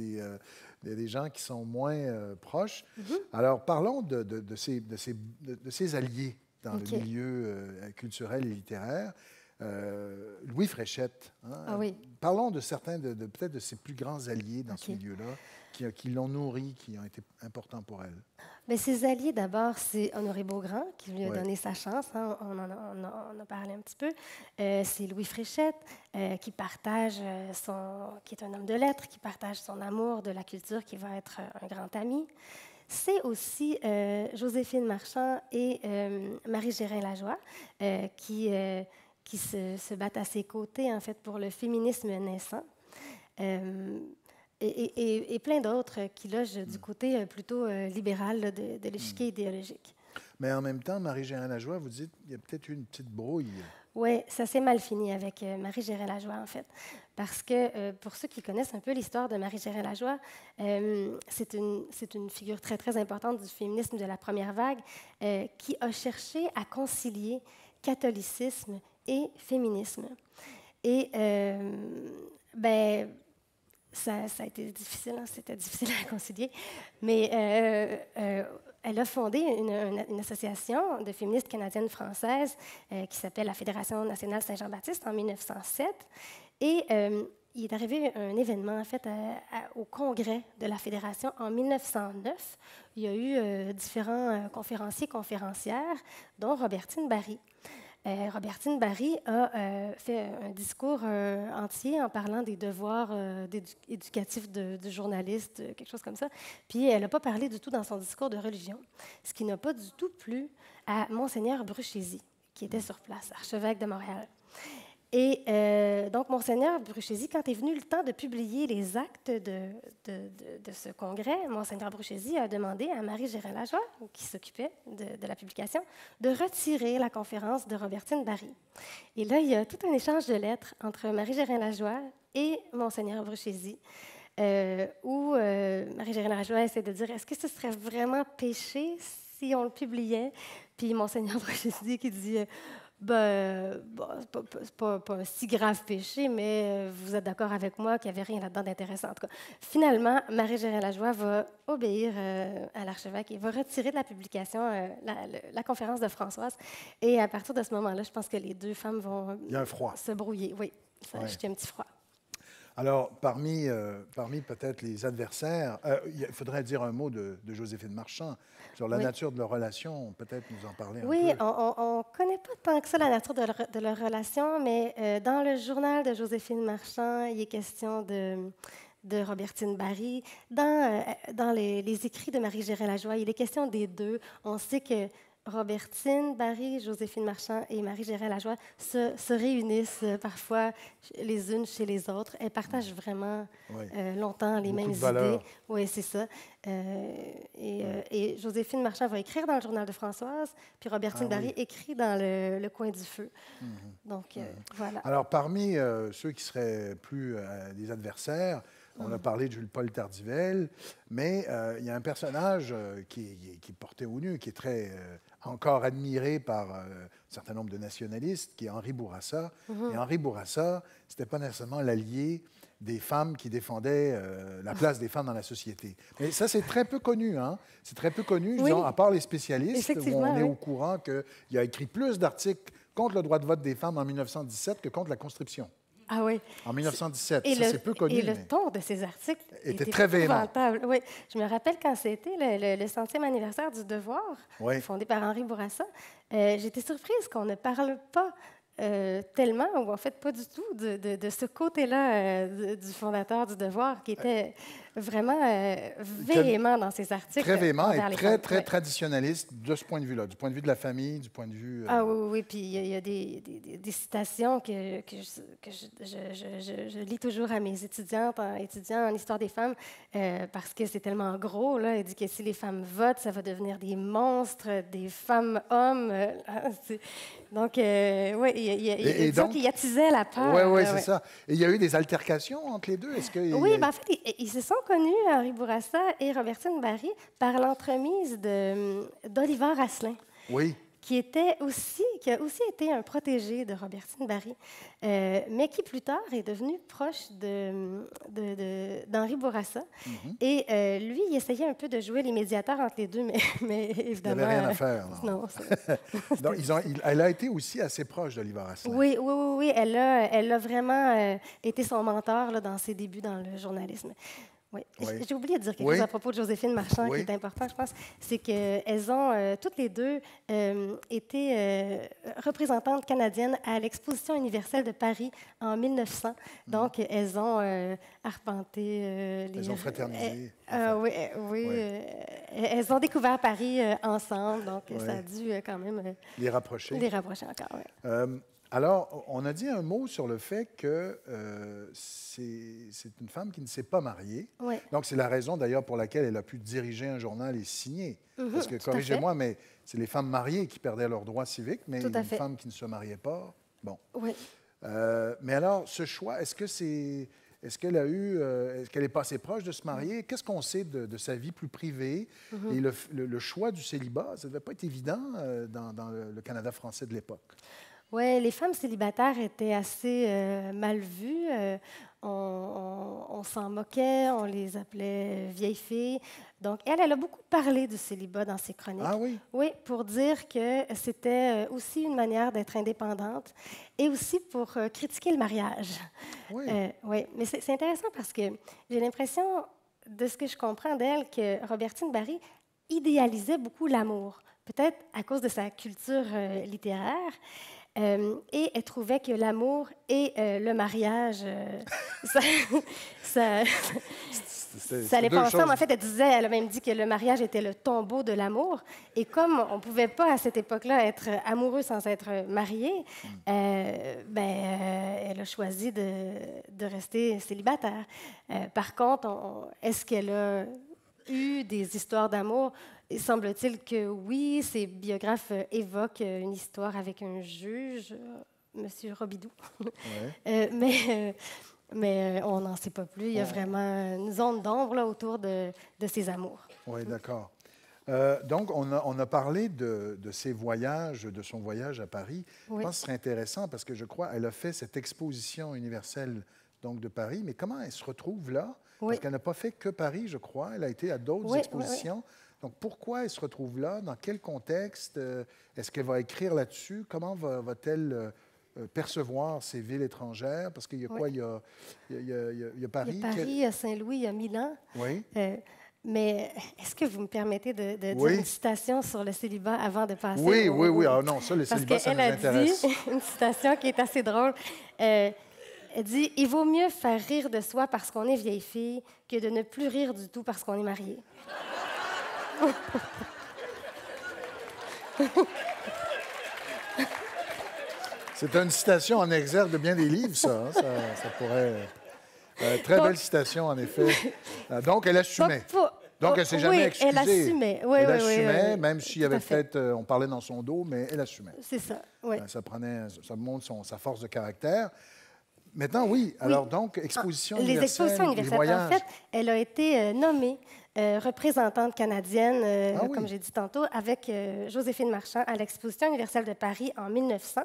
des gens qui sont moins proches. Alors, parlons de ces alliés dans le milieu culturel et littéraire. Louis Fréchette. Hein? Ah oui. Parlons de certains, peut-être de ses plus grands alliés dans ce milieu-là, qui l'ont nourri, qui ont été importants pour elle. Mais ses alliés, d'abord, c'est Honoré Beaugrand, qui lui a donné sa chance. Hein, on en a parlé un petit peu. C'est Louis Fréchette, qui est un homme de lettres, qui partage son amour de la culture, qui va être un grand ami. C'est aussi Joséphine Marchand et Marie Gérin-Lajoie, qui se battent à ses côtés, en fait, pour le féminisme naissant. Et plein d'autres qui logent du côté plutôt libéral là, de l'échiquier idéologique. Mais en même temps, Marie Gérin-Lajoie, vous dites qu'il y a peut-être eu une petite brouille. Oui, ça s'est mal fini avec Marie Gérin-Lajoie, en fait. Parce que, pour ceux qui connaissent un peu l'histoire de Marie Gérin-Lajoie, c'est une figure très, très importante du féminisme de la première vague qui a cherché à concilier catholicisme et féminisme. Et, ça a été difficile, hein, c'était difficile à concilier, mais elle a fondé une association de féministes canadiennes-françaises qui s'appelle la Fédération nationale Saint-Jean-Baptiste en 1907. Et il est arrivé un événement, en fait, au congrès de la Fédération en 1909. Il y a eu différents conférenciers-conférencières, dont Robertine Barry. Robertine Barry a fait un discours entier en parlant des devoirs éducatifs du journaliste, quelque chose comme ça. Puis elle n'a pas parlé du tout dans son discours de religion, ce qui n'a pas du tout plu à Monseigneur Bruchézy, qui était sur place, archevêque de Montréal. Et donc, Monseigneur Bruchézy, quand est venu le temps de publier les actes de ce congrès, Monseigneur Bruchézy a demandé à Marie Gérin-Lajoie, qui s'occupait de la publication, de retirer la conférence de Robertine Barry. Et là, il y a tout un échange de lettres entre Marie Gérin-Lajoie et Monseigneur Bruchézy, où Marie Gérin-Lajoie essaie de dire, est-ce que ce serait vraiment péché si on le publiait? Puis Monseigneur Bruchézy qui dit... c'est pas un si grave péché, mais vous êtes d'accord avec moi qu'il n'y avait rien là-dedans d'intéressant. En tout cas, finalement, Marie Gérin-Lajoie va obéir à l'archevêque et va retirer de la publication la conférence de Françoise. Et à partir de ce moment-là, je pense que les deux femmes vont Il y a un froid. Se brouiller. Oui, ça a jeté un petit froid. Alors, parmi peut-être les adversaires, il faudrait dire un mot de Joséphine Marchand sur la nature de leur relation, peut-être nous en parler un peu. Oui, on ne connaît pas tant que ça la nature de leur relation, mais dans le journal de Joséphine Marchand, il est question de Robertine Barry. Dans les écrits de Marie Gérin-Lajoie, il est question des deux. On sait que Robertine Barry, Joséphine Marchand et Marie Gérin-Lajoie se réunissent parfois les unes chez les autres. Elles partagent vraiment longtemps les mêmes idées. Oui, c'est ça. Et Joséphine Marchand va écrire dans le journal de Françoise, puis Robertine Barry écrit dans le coin du feu. Donc, voilà. Alors, parmi ceux qui seraient plus des adversaires, on a parlé de Jules-Paul Tardivelle, mais il y a un personnage qui est porté au nu, qui est très encore admiré par un certain nombre de nationalistes, qui est Henri Bourassa. Et Henri Bourassa, ce n'était pas nécessairement l'allié des femmes qui défendaient la place des femmes dans la société. Mais ça, c'est très peu connu. Hein? C'est très peu connu, disons, à part les spécialistes, où on est au courant qu'il a écrit plus d'articles contre le droit de vote des femmes en 1917 que contre la conscription. Ah oui. En 1917, c'est peu connu. Et le ton de ces articles était très véhément. Oui, je me rappelle quand c'était le 100e anniversaire du Devoir, fondé par Henri Bourassa, j'étais surprise qu'on ne parle pas tellement, ou en fait pas du tout, de ce côté-là du fondateur du Devoir, qui était vraiment véhément dans ses articles. Très véhément et très traditionnaliste de ce point de vue-là, du point de vue de la famille, du point de vue... Ah oui, puis il y a des citations que je lis toujours à mes étudiants en histoire des femmes, parce que c'est tellement gros, là. Il dit que si les femmes votent, ça va devenir des monstres, des femmes-hommes. Donc, oui, il attisait la peur. Oui, c'est ça. Et il y a eu des altercations entre les deux? Oui, en fait, ils se sont connus, Henri Bourassa et Robertine Barry, par l'entremise d'Oliver Asselin. Oui. qui a aussi été un protégé de Robertine Barry, mais qui plus tard est devenu proche d'Henri Bourassa. Et lui, il essayait un peu de jouer les médiateurs entre les deux, mais évidemment... Il n'y avait rien à faire. Non. Donc, elle a été aussi assez proche d'Oliver Asselin. Oui. Elle a vraiment été son mentor là, dans ses débuts dans le journalisme. Oui. J'ai oublié de dire quelque chose à propos de Joséphine Marchand qui est important, je pense. C'est qu'elles ont toutes les deux été représentantes canadiennes à l'Exposition universelle de Paris en 1900. Donc, elles ont arpenté les... Elles ont fraternisé. Oui. Elles ont découvert Paris ensemble. Donc, ça a dû quand même... les rapprocher. Les rapprocher encore, oui. Alors, on a dit un mot sur le fait que c'est une femme qui ne s'est pas mariée. Oui. Donc, c'est la raison d'ailleurs pour laquelle elle a pu diriger un journal et signer. Parce que, corrigez-moi, mais c'est les femmes mariées qui perdaient leurs droits civiques, mais une femme qui ne se mariait pas. Bon. Oui. Mais alors, ce choix, est-ce qu'elle est passée proche de se marier? Qu'est-ce qu'on sait de sa vie plus privée? Et le choix du célibat, ça ne devait pas être évident dans le Canada français de l'époque. Oui, les femmes célibataires étaient assez mal vues. On s'en moquait, on les appelait vieilles filles. Donc, elle a beaucoup parlé du célibat dans ses chroniques. Ah oui? Oui, pour dire que c'était aussi une manière d'être indépendante et aussi pour critiquer le mariage. Oui. Oui, mais c'est intéressant parce que j'ai l'impression, de ce que je comprends d'elle, que Robertine Barry idéalisait beaucoup l'amour, peut-être à cause de sa culture littéraire. Et elle trouvait que l'amour et le mariage, ça allait pas ensemble. En fait, elle a même dit que le mariage était le tombeau de l'amour. Et comme on ne pouvait pas, à cette époque-là, être amoureux sans être marié, elle a choisi de rester célibataire. Par contre, est-ce qu'elle a eu des histoires d'amour? Il semble-t-il que oui, ses biographes évoquent une histoire avec un juge, M. Robidoux. Mais on n'en sait pas plus. Il y a vraiment une zone d'ombre autour de ses amours. Oui, d'accord. Donc, on a parlé de ses voyages, de son voyage à Paris. Je pense que ce serait intéressant parce que je crois qu'elle a fait cette exposition universelle donc, de Paris. Mais comment elle se retrouve là? Parce qu'elle n'a pas fait que Paris, je crois. Elle a été à d'autres expositions. Donc, pourquoi elle se retrouve là? Dans quel contexte? Est-ce qu'elle va écrire là-dessus? Comment va-t-elle percevoir ces villes étrangères? Parce qu'il y a quoi? Il y a Paris. Il y a Paris, il y a Saint-Louis, il y a Milan. Oui. Mais est-ce que vous me permettez de dire une citation sur le célibat avant de passer Oui. Ah non, ça, le célibat, ça nous intéresse. Parce qu'elle a dit une citation qui est assez drôle. Elle dit « Il vaut mieux faire rire de soi parce qu'on est vieille fille que de ne plus rire du tout parce qu'on est mariée. » C'est une citation en exergue de bien des livres, ça. Hein? Ça pourrait... très belle citation, en effet. Donc, elle assumait. Donc, elle ne s'est jamais excusée. Elle assumait. Elle assumait, même s'il y avait peut-être... on parlait dans son dos, mais elle assumait. C'est ça, oui. Ça montre sa force de caractère. Maintenant, alors donc, exposition universelle, les expositions universelles. En fait, elle a été nommée représentante canadienne, comme j'ai dit tantôt, avec Joséphine Marchand à l'Exposition universelle de Paris en 1900.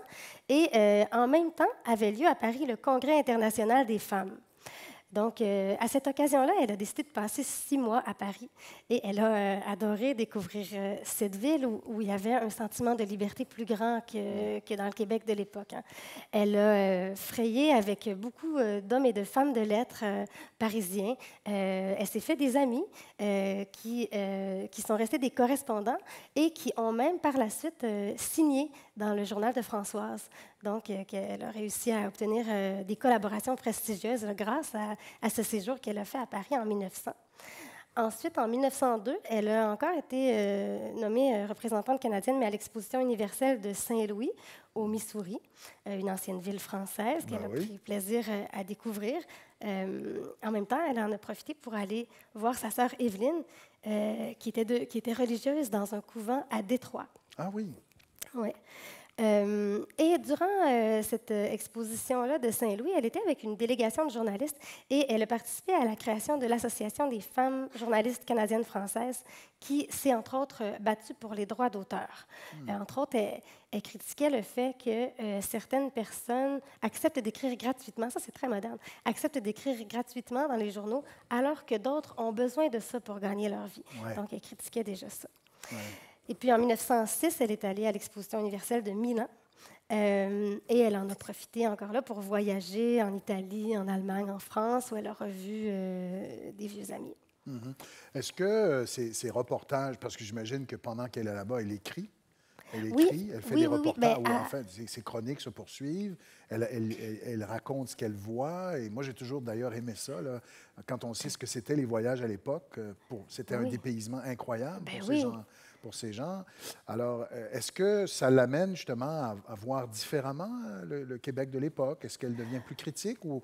Et en même temps, avait lieu à Paris le Congrès international des femmes. Donc, à cette occasion-là, elle a décidé de passer 6 mois à Paris et elle a adoré découvrir cette ville où il y avait un sentiment de liberté plus grand que dans le Québec de l'époque. Hein. Elle a frayé avec beaucoup d'hommes et de femmes de lettres parisiens. Elle s'est fait des amis qui sont restés des correspondants et qui ont même par la suite signé dans le journal de Françoise. Donc, elle a réussi à obtenir des collaborations prestigieuses grâce à ce séjour qu'elle a fait à Paris en 1900. Ensuite, en 1902, elle a encore été nommée représentante canadienne, mais à l'Exposition universelle de Saint-Louis, au Missouri, une ancienne ville française qu'elle a pris plaisir à découvrir. En même temps, elle en a profité pour aller voir sa sœur Évelyne, qui était religieuse dans un couvent à Détroit. Ah oui? Oui. Et durant cette exposition-là de Saint-Louis, elle était avec une délégation de journalistes et elle a participé à la création de l'Association des femmes journalistes canadiennes-françaises qui s'est, entre autres, battue pour les droits d'auteur. Entre autres, elle critiquait le fait que certaines personnes acceptent d'écrire gratuitement, ça c'est très moderne, acceptent d'écrire gratuitement dans les journaux alors que d'autres ont besoin de ça pour gagner leur vie. Ouais. Donc, elle critiquait déjà ça. Ouais. Et puis en 1906, elle est allée à l'Exposition universelle de Milan. Et elle en a profité encore là pour voyager en Italie, en Allemagne, en France, où elle a revu des vieux amis. Est-ce que ces reportages, parce que j'imagine que pendant qu'elle est là-bas, elle écrit, Oui, elle fait oui, des oui, oui. reportages, Ben, ou en fait, ses chroniques se poursuivent, elle raconte ce qu'elle voit, et moi j'ai toujours d'ailleurs aimé ça, là, quand on sait ce que c'était les voyages à l'époque, c'était un oui. dépaysement incroyable Ben pour oui. pour ces gens. Alors, est-ce que ça l'amène justement à voir différemment le Québec de l'époque? Est-ce qu'elle devient plus critique ou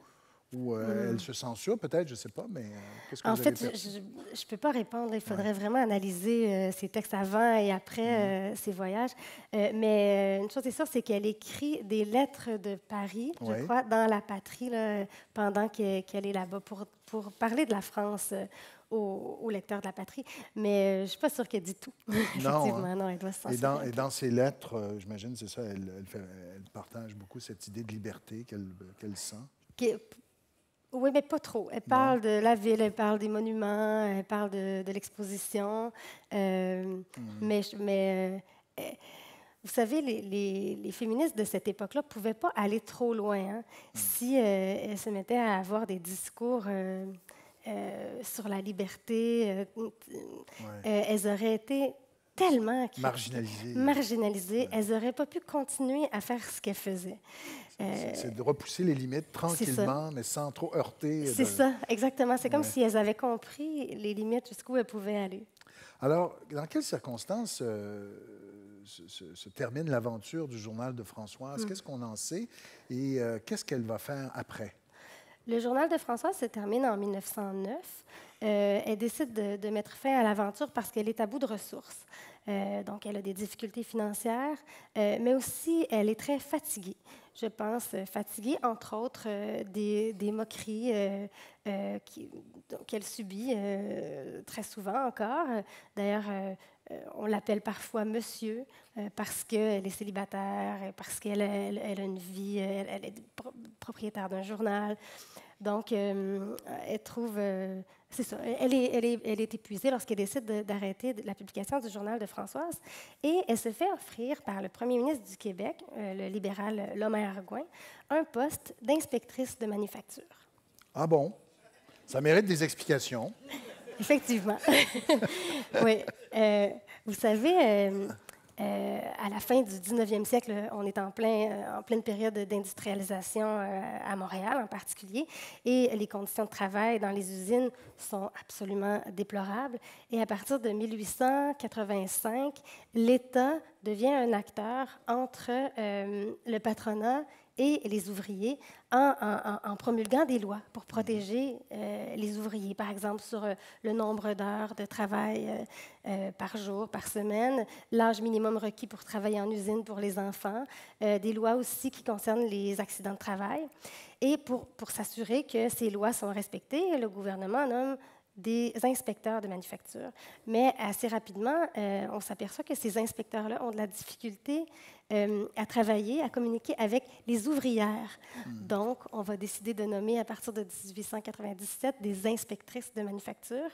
elle se censure peut-être, je ne sais pas, mais qu'est-ce que En vous avez fait, perçu? je ne peux pas répondre. Il faudrait Ouais. vraiment analyser ses textes avant et après ses voyages. Mais une chose est sûre, c'est qu'elle écrit des lettres de Paris, je Oui. crois, dans la patrie, là, pendant qu'elle est là-bas, pour parler de la France aux lecteurs de la patrie. Mais je ne suis pas sûre qu'elle dit tout. Non, hein? Effectivement, non, elle doit se Et censurer un et peu. dans ses lettres, j'imagine, c'est ça, elle partage beaucoup cette idée de liberté qu'elle sent. Qui- Oui, mais pas trop. Elle Non? parle de la ville, elle parle des monuments, elle parle de l'exposition. Mais vous savez, les féministes de cette époque-là ne pouvaient pas aller trop loin, hein, si elles se mettaient à avoir des discours sur la liberté. Ouais. Elles auraient été tellement Marginalisée. marginalisées, elles n'auraient pas pu continuer à faire ce qu'elles faisaient. C'est de repousser les limites C'est ça. tranquillement, mais sans trop heurter. C'est ça, exactement. C'est comme Ouais. si elles avaient compris les limites jusqu'où elles pouvaient aller. Alors, dans quelles circonstances se termine l'aventure du journal de Françoise? Qu'est-ce qu'on en sait et qu'est-ce qu'elle va faire après? Le journal de Françoise se termine en 1909. Elle décide de mettre fin à l'aventure parce qu'elle est à bout de ressources. Donc, elle a des difficultés financières, mais aussi elle est très fatiguée. Je pense fatiguée, entre autres, des moqueries qu'elle subit très souvent encore. D'ailleurs, on l'appelle parfois monsieur parce qu'elle est célibataire, parce qu'elle a une vie, elle est propriétaire d'un journal. Donc, elle trouve, c'est ça, elle est épuisée lorsqu'elle décide d'arrêter la publication du journal de Françoise et elle se fait offrir par le premier ministre du Québec, le libéral Lomer Gouin, un poste d'inspectrice de manufacture. Ah bon? Ça mérite des explications. Effectivement. Oui. Vous savez, à la fin du 19e siècle, on est en pleine période d'industrialisation à Montréal en particulier, et les conditions de travail dans les usines sont absolument déplorables. Et à partir de 1885, l'État devient un acteur entre le patronat et les ouvriers en promulguant des lois pour protéger les ouvriers, par exemple sur le nombre d'heures de travail par jour, par semaine, l'âge minimum requis pour travailler en usine pour les enfants, des lois aussi qui concernent les accidents de travail. Et pour s'assurer que ces lois sont respectées, le gouvernement nomme des inspecteurs de manufacture. Mais assez rapidement, on s'aperçoit que ces inspecteurs-là ont de la difficulté à travailler, à communiquer avec les ouvrières. Donc, on va décider de nommer à partir de 1897 des inspectrices de manufacture.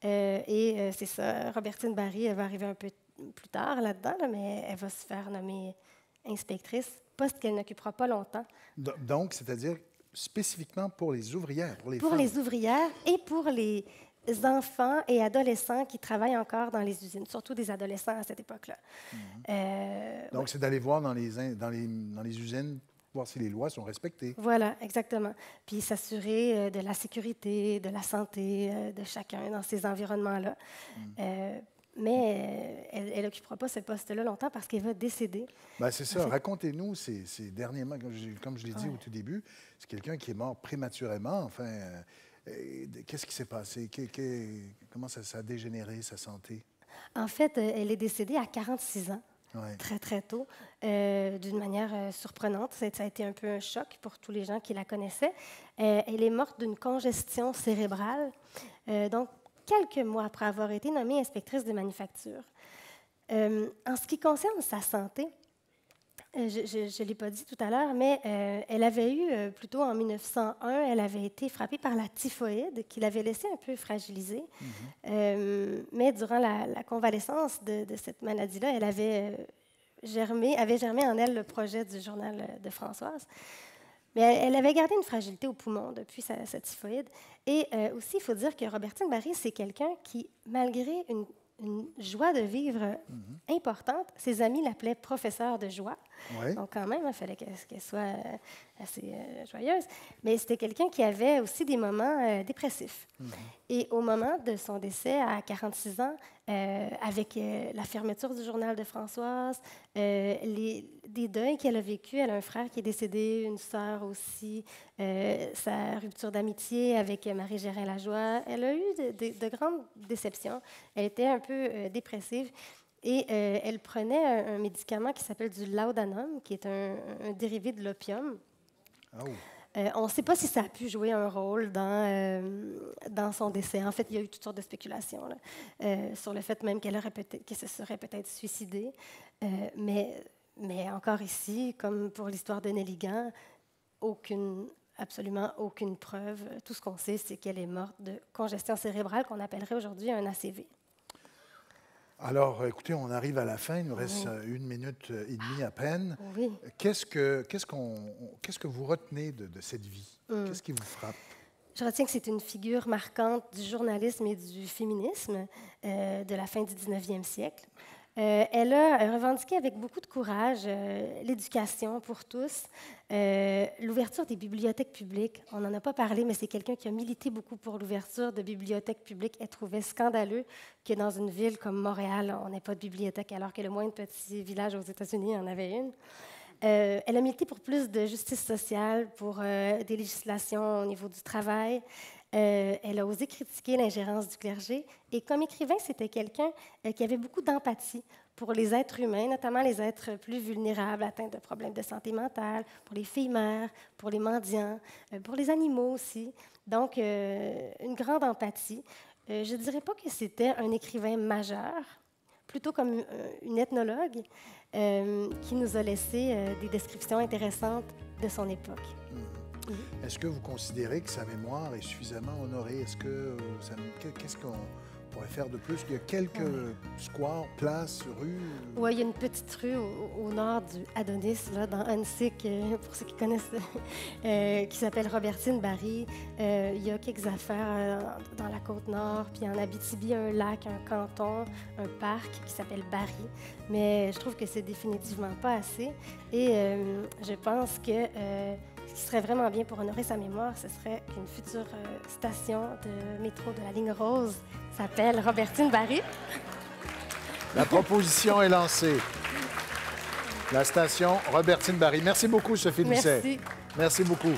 C'est ça, Robertine Barry, elle va arriver un peu plus tard là-dedans, là, mais elle va se faire nommer inspectrice, poste qu'elle n'occupera pas longtemps. Donc, c'est-à-dire spécifiquement pour les ouvrières, pour les Pour femmes. les ouvrières et pour les enfants et adolescents qui travaillent encore dans les usines, surtout des adolescents à cette époque-là. Donc, c'est d'aller voir dans les usines, voir si les lois sont respectées. Voilà, exactement. Puis s'assurer de la sécurité, de la santé de chacun dans ces environnements-là. Mais elle n'occupera pas ce poste-là longtemps parce qu'elle va décéder. Ben, c'est ça. En fait, Racontez-nous ces derniers mois. Comme je l'ai dit au tout début, c'est quelqu'un qui est mort prématurément. Enfin, qu'est-ce qui s'est passé? Comment ça a dégénéré, sa santé? en fait, elle est décédée à 46 ans. très, très tôt, d'une manière surprenante. Ça a été un peu un choc pour tous les gens qui la connaissaient. Elle est morte d'une congestion cérébrale, donc quelques mois après avoir été nommée inspectrice de manufacture. En ce qui concerne sa santé, je ne l'ai pas dit tout à l'heure, mais elle avait eu, plutôt en 1901, elle avait été frappée par la typhoïde qui l'avait laissée un peu fragilisée. Mais durant la convalescence de cette maladie-là, elle avait germé en elle le projet du journal de Françoise. Mais elle avait gardé une fragilité au poumon depuis sa typhoïde. Et aussi, il faut dire que Robertine Barry, c'est quelqu'un qui, malgré une joie de vivre importante. Ses amis l'appelaient professeur de joie. Oui. Donc, quand même, il fallait qu'elle soit assez joyeuse. Mais c'était quelqu'un qui avait aussi des moments dépressifs. Et au moment de son décès, à 46 ans, avec la fermeture du journal de Françoise, des deuils qu'elle a vécus, elle a un frère qui est décédé, une sœur aussi, sa rupture d'amitié avec Marie Gérin-Lajoie. Elle a eu de grandes déceptions. Elle était un peu dépressive. Et elle prenait un médicament qui s'appelle du laudanum, qui est un dérivé de l'opium. Oh. On ne sait pas si ça a pu jouer un rôle dans son décès. En fait, il y a eu toutes sortes de spéculations là, sur le fait même qu'elle se serait peut-être suicidée. Mais encore ici, comme pour l'histoire de Nelligan, absolument aucune preuve. Tout ce qu'on sait, c'est qu'elle est morte de congestion cérébrale, qu'on appellerait aujourd'hui un ACV. Alors, écoutez, on arrive à la fin. Il nous reste 1 minute et demie à peine. Oui. Qu'est-ce que vous retenez de cette vie? Qu'est-ce qui vous frappe? Je retiens que c'est une figure marquante du journalisme et du féminisme de la fin du 19e siècle. Elle a revendiqué avec beaucoup de courage l'éducation pour tous, l'ouverture des bibliothèques publiques. On n'en a pas parlé, mais c'est quelqu'un qui a milité beaucoup pour l'ouverture de bibliothèques publiques. Elle trouvait scandaleux que dans une ville comme Montréal, on n'ait pas de bibliothèque, alors que le moindre petit village aux États-Unis en avait une. Elle a milité pour plus de justice sociale, pour des législations au niveau du travail. Elle a osé critiquer l'ingérence du clergé. Et comme écrivain, c'était quelqu'un qui avait beaucoup d'empathie pour les êtres humains, notamment les êtres plus vulnérables, atteints de problèmes de santé mentale, pour les filles mères, pour les mendiants, pour les animaux aussi. Donc, une grande empathie. Je ne dirais pas que c'était un écrivain majeur, plutôt comme une ethnologue qui nous a laissé des descriptions intéressantes de son époque. Est-ce que vous considérez que sa mémoire est suffisamment honorée? Qu'est-ce qu'on pourrait faire de plus? Il y a quelques squares, places, rues? Oui, il y a une petite rue au nord du Adonis, là, dans Huntsic, pour ceux qui connaissent, qui s'appelle Robertine Barry. Il y a quelques affaires dans la Côte-Nord, puis en Abitibi, un lac, un canton, un parc qui s'appelle Barry. Mais je trouve que c'est définitivement pas assez. Et je pense que ce qui serait vraiment bien pour honorer sa mémoire, ce serait qu'une future station de métro de la ligne rose s'appelle Robertine Barry. La proposition est lancée. La station Robertine Barry. Merci beaucoup, Sophie Doucet. Merci. Merci beaucoup.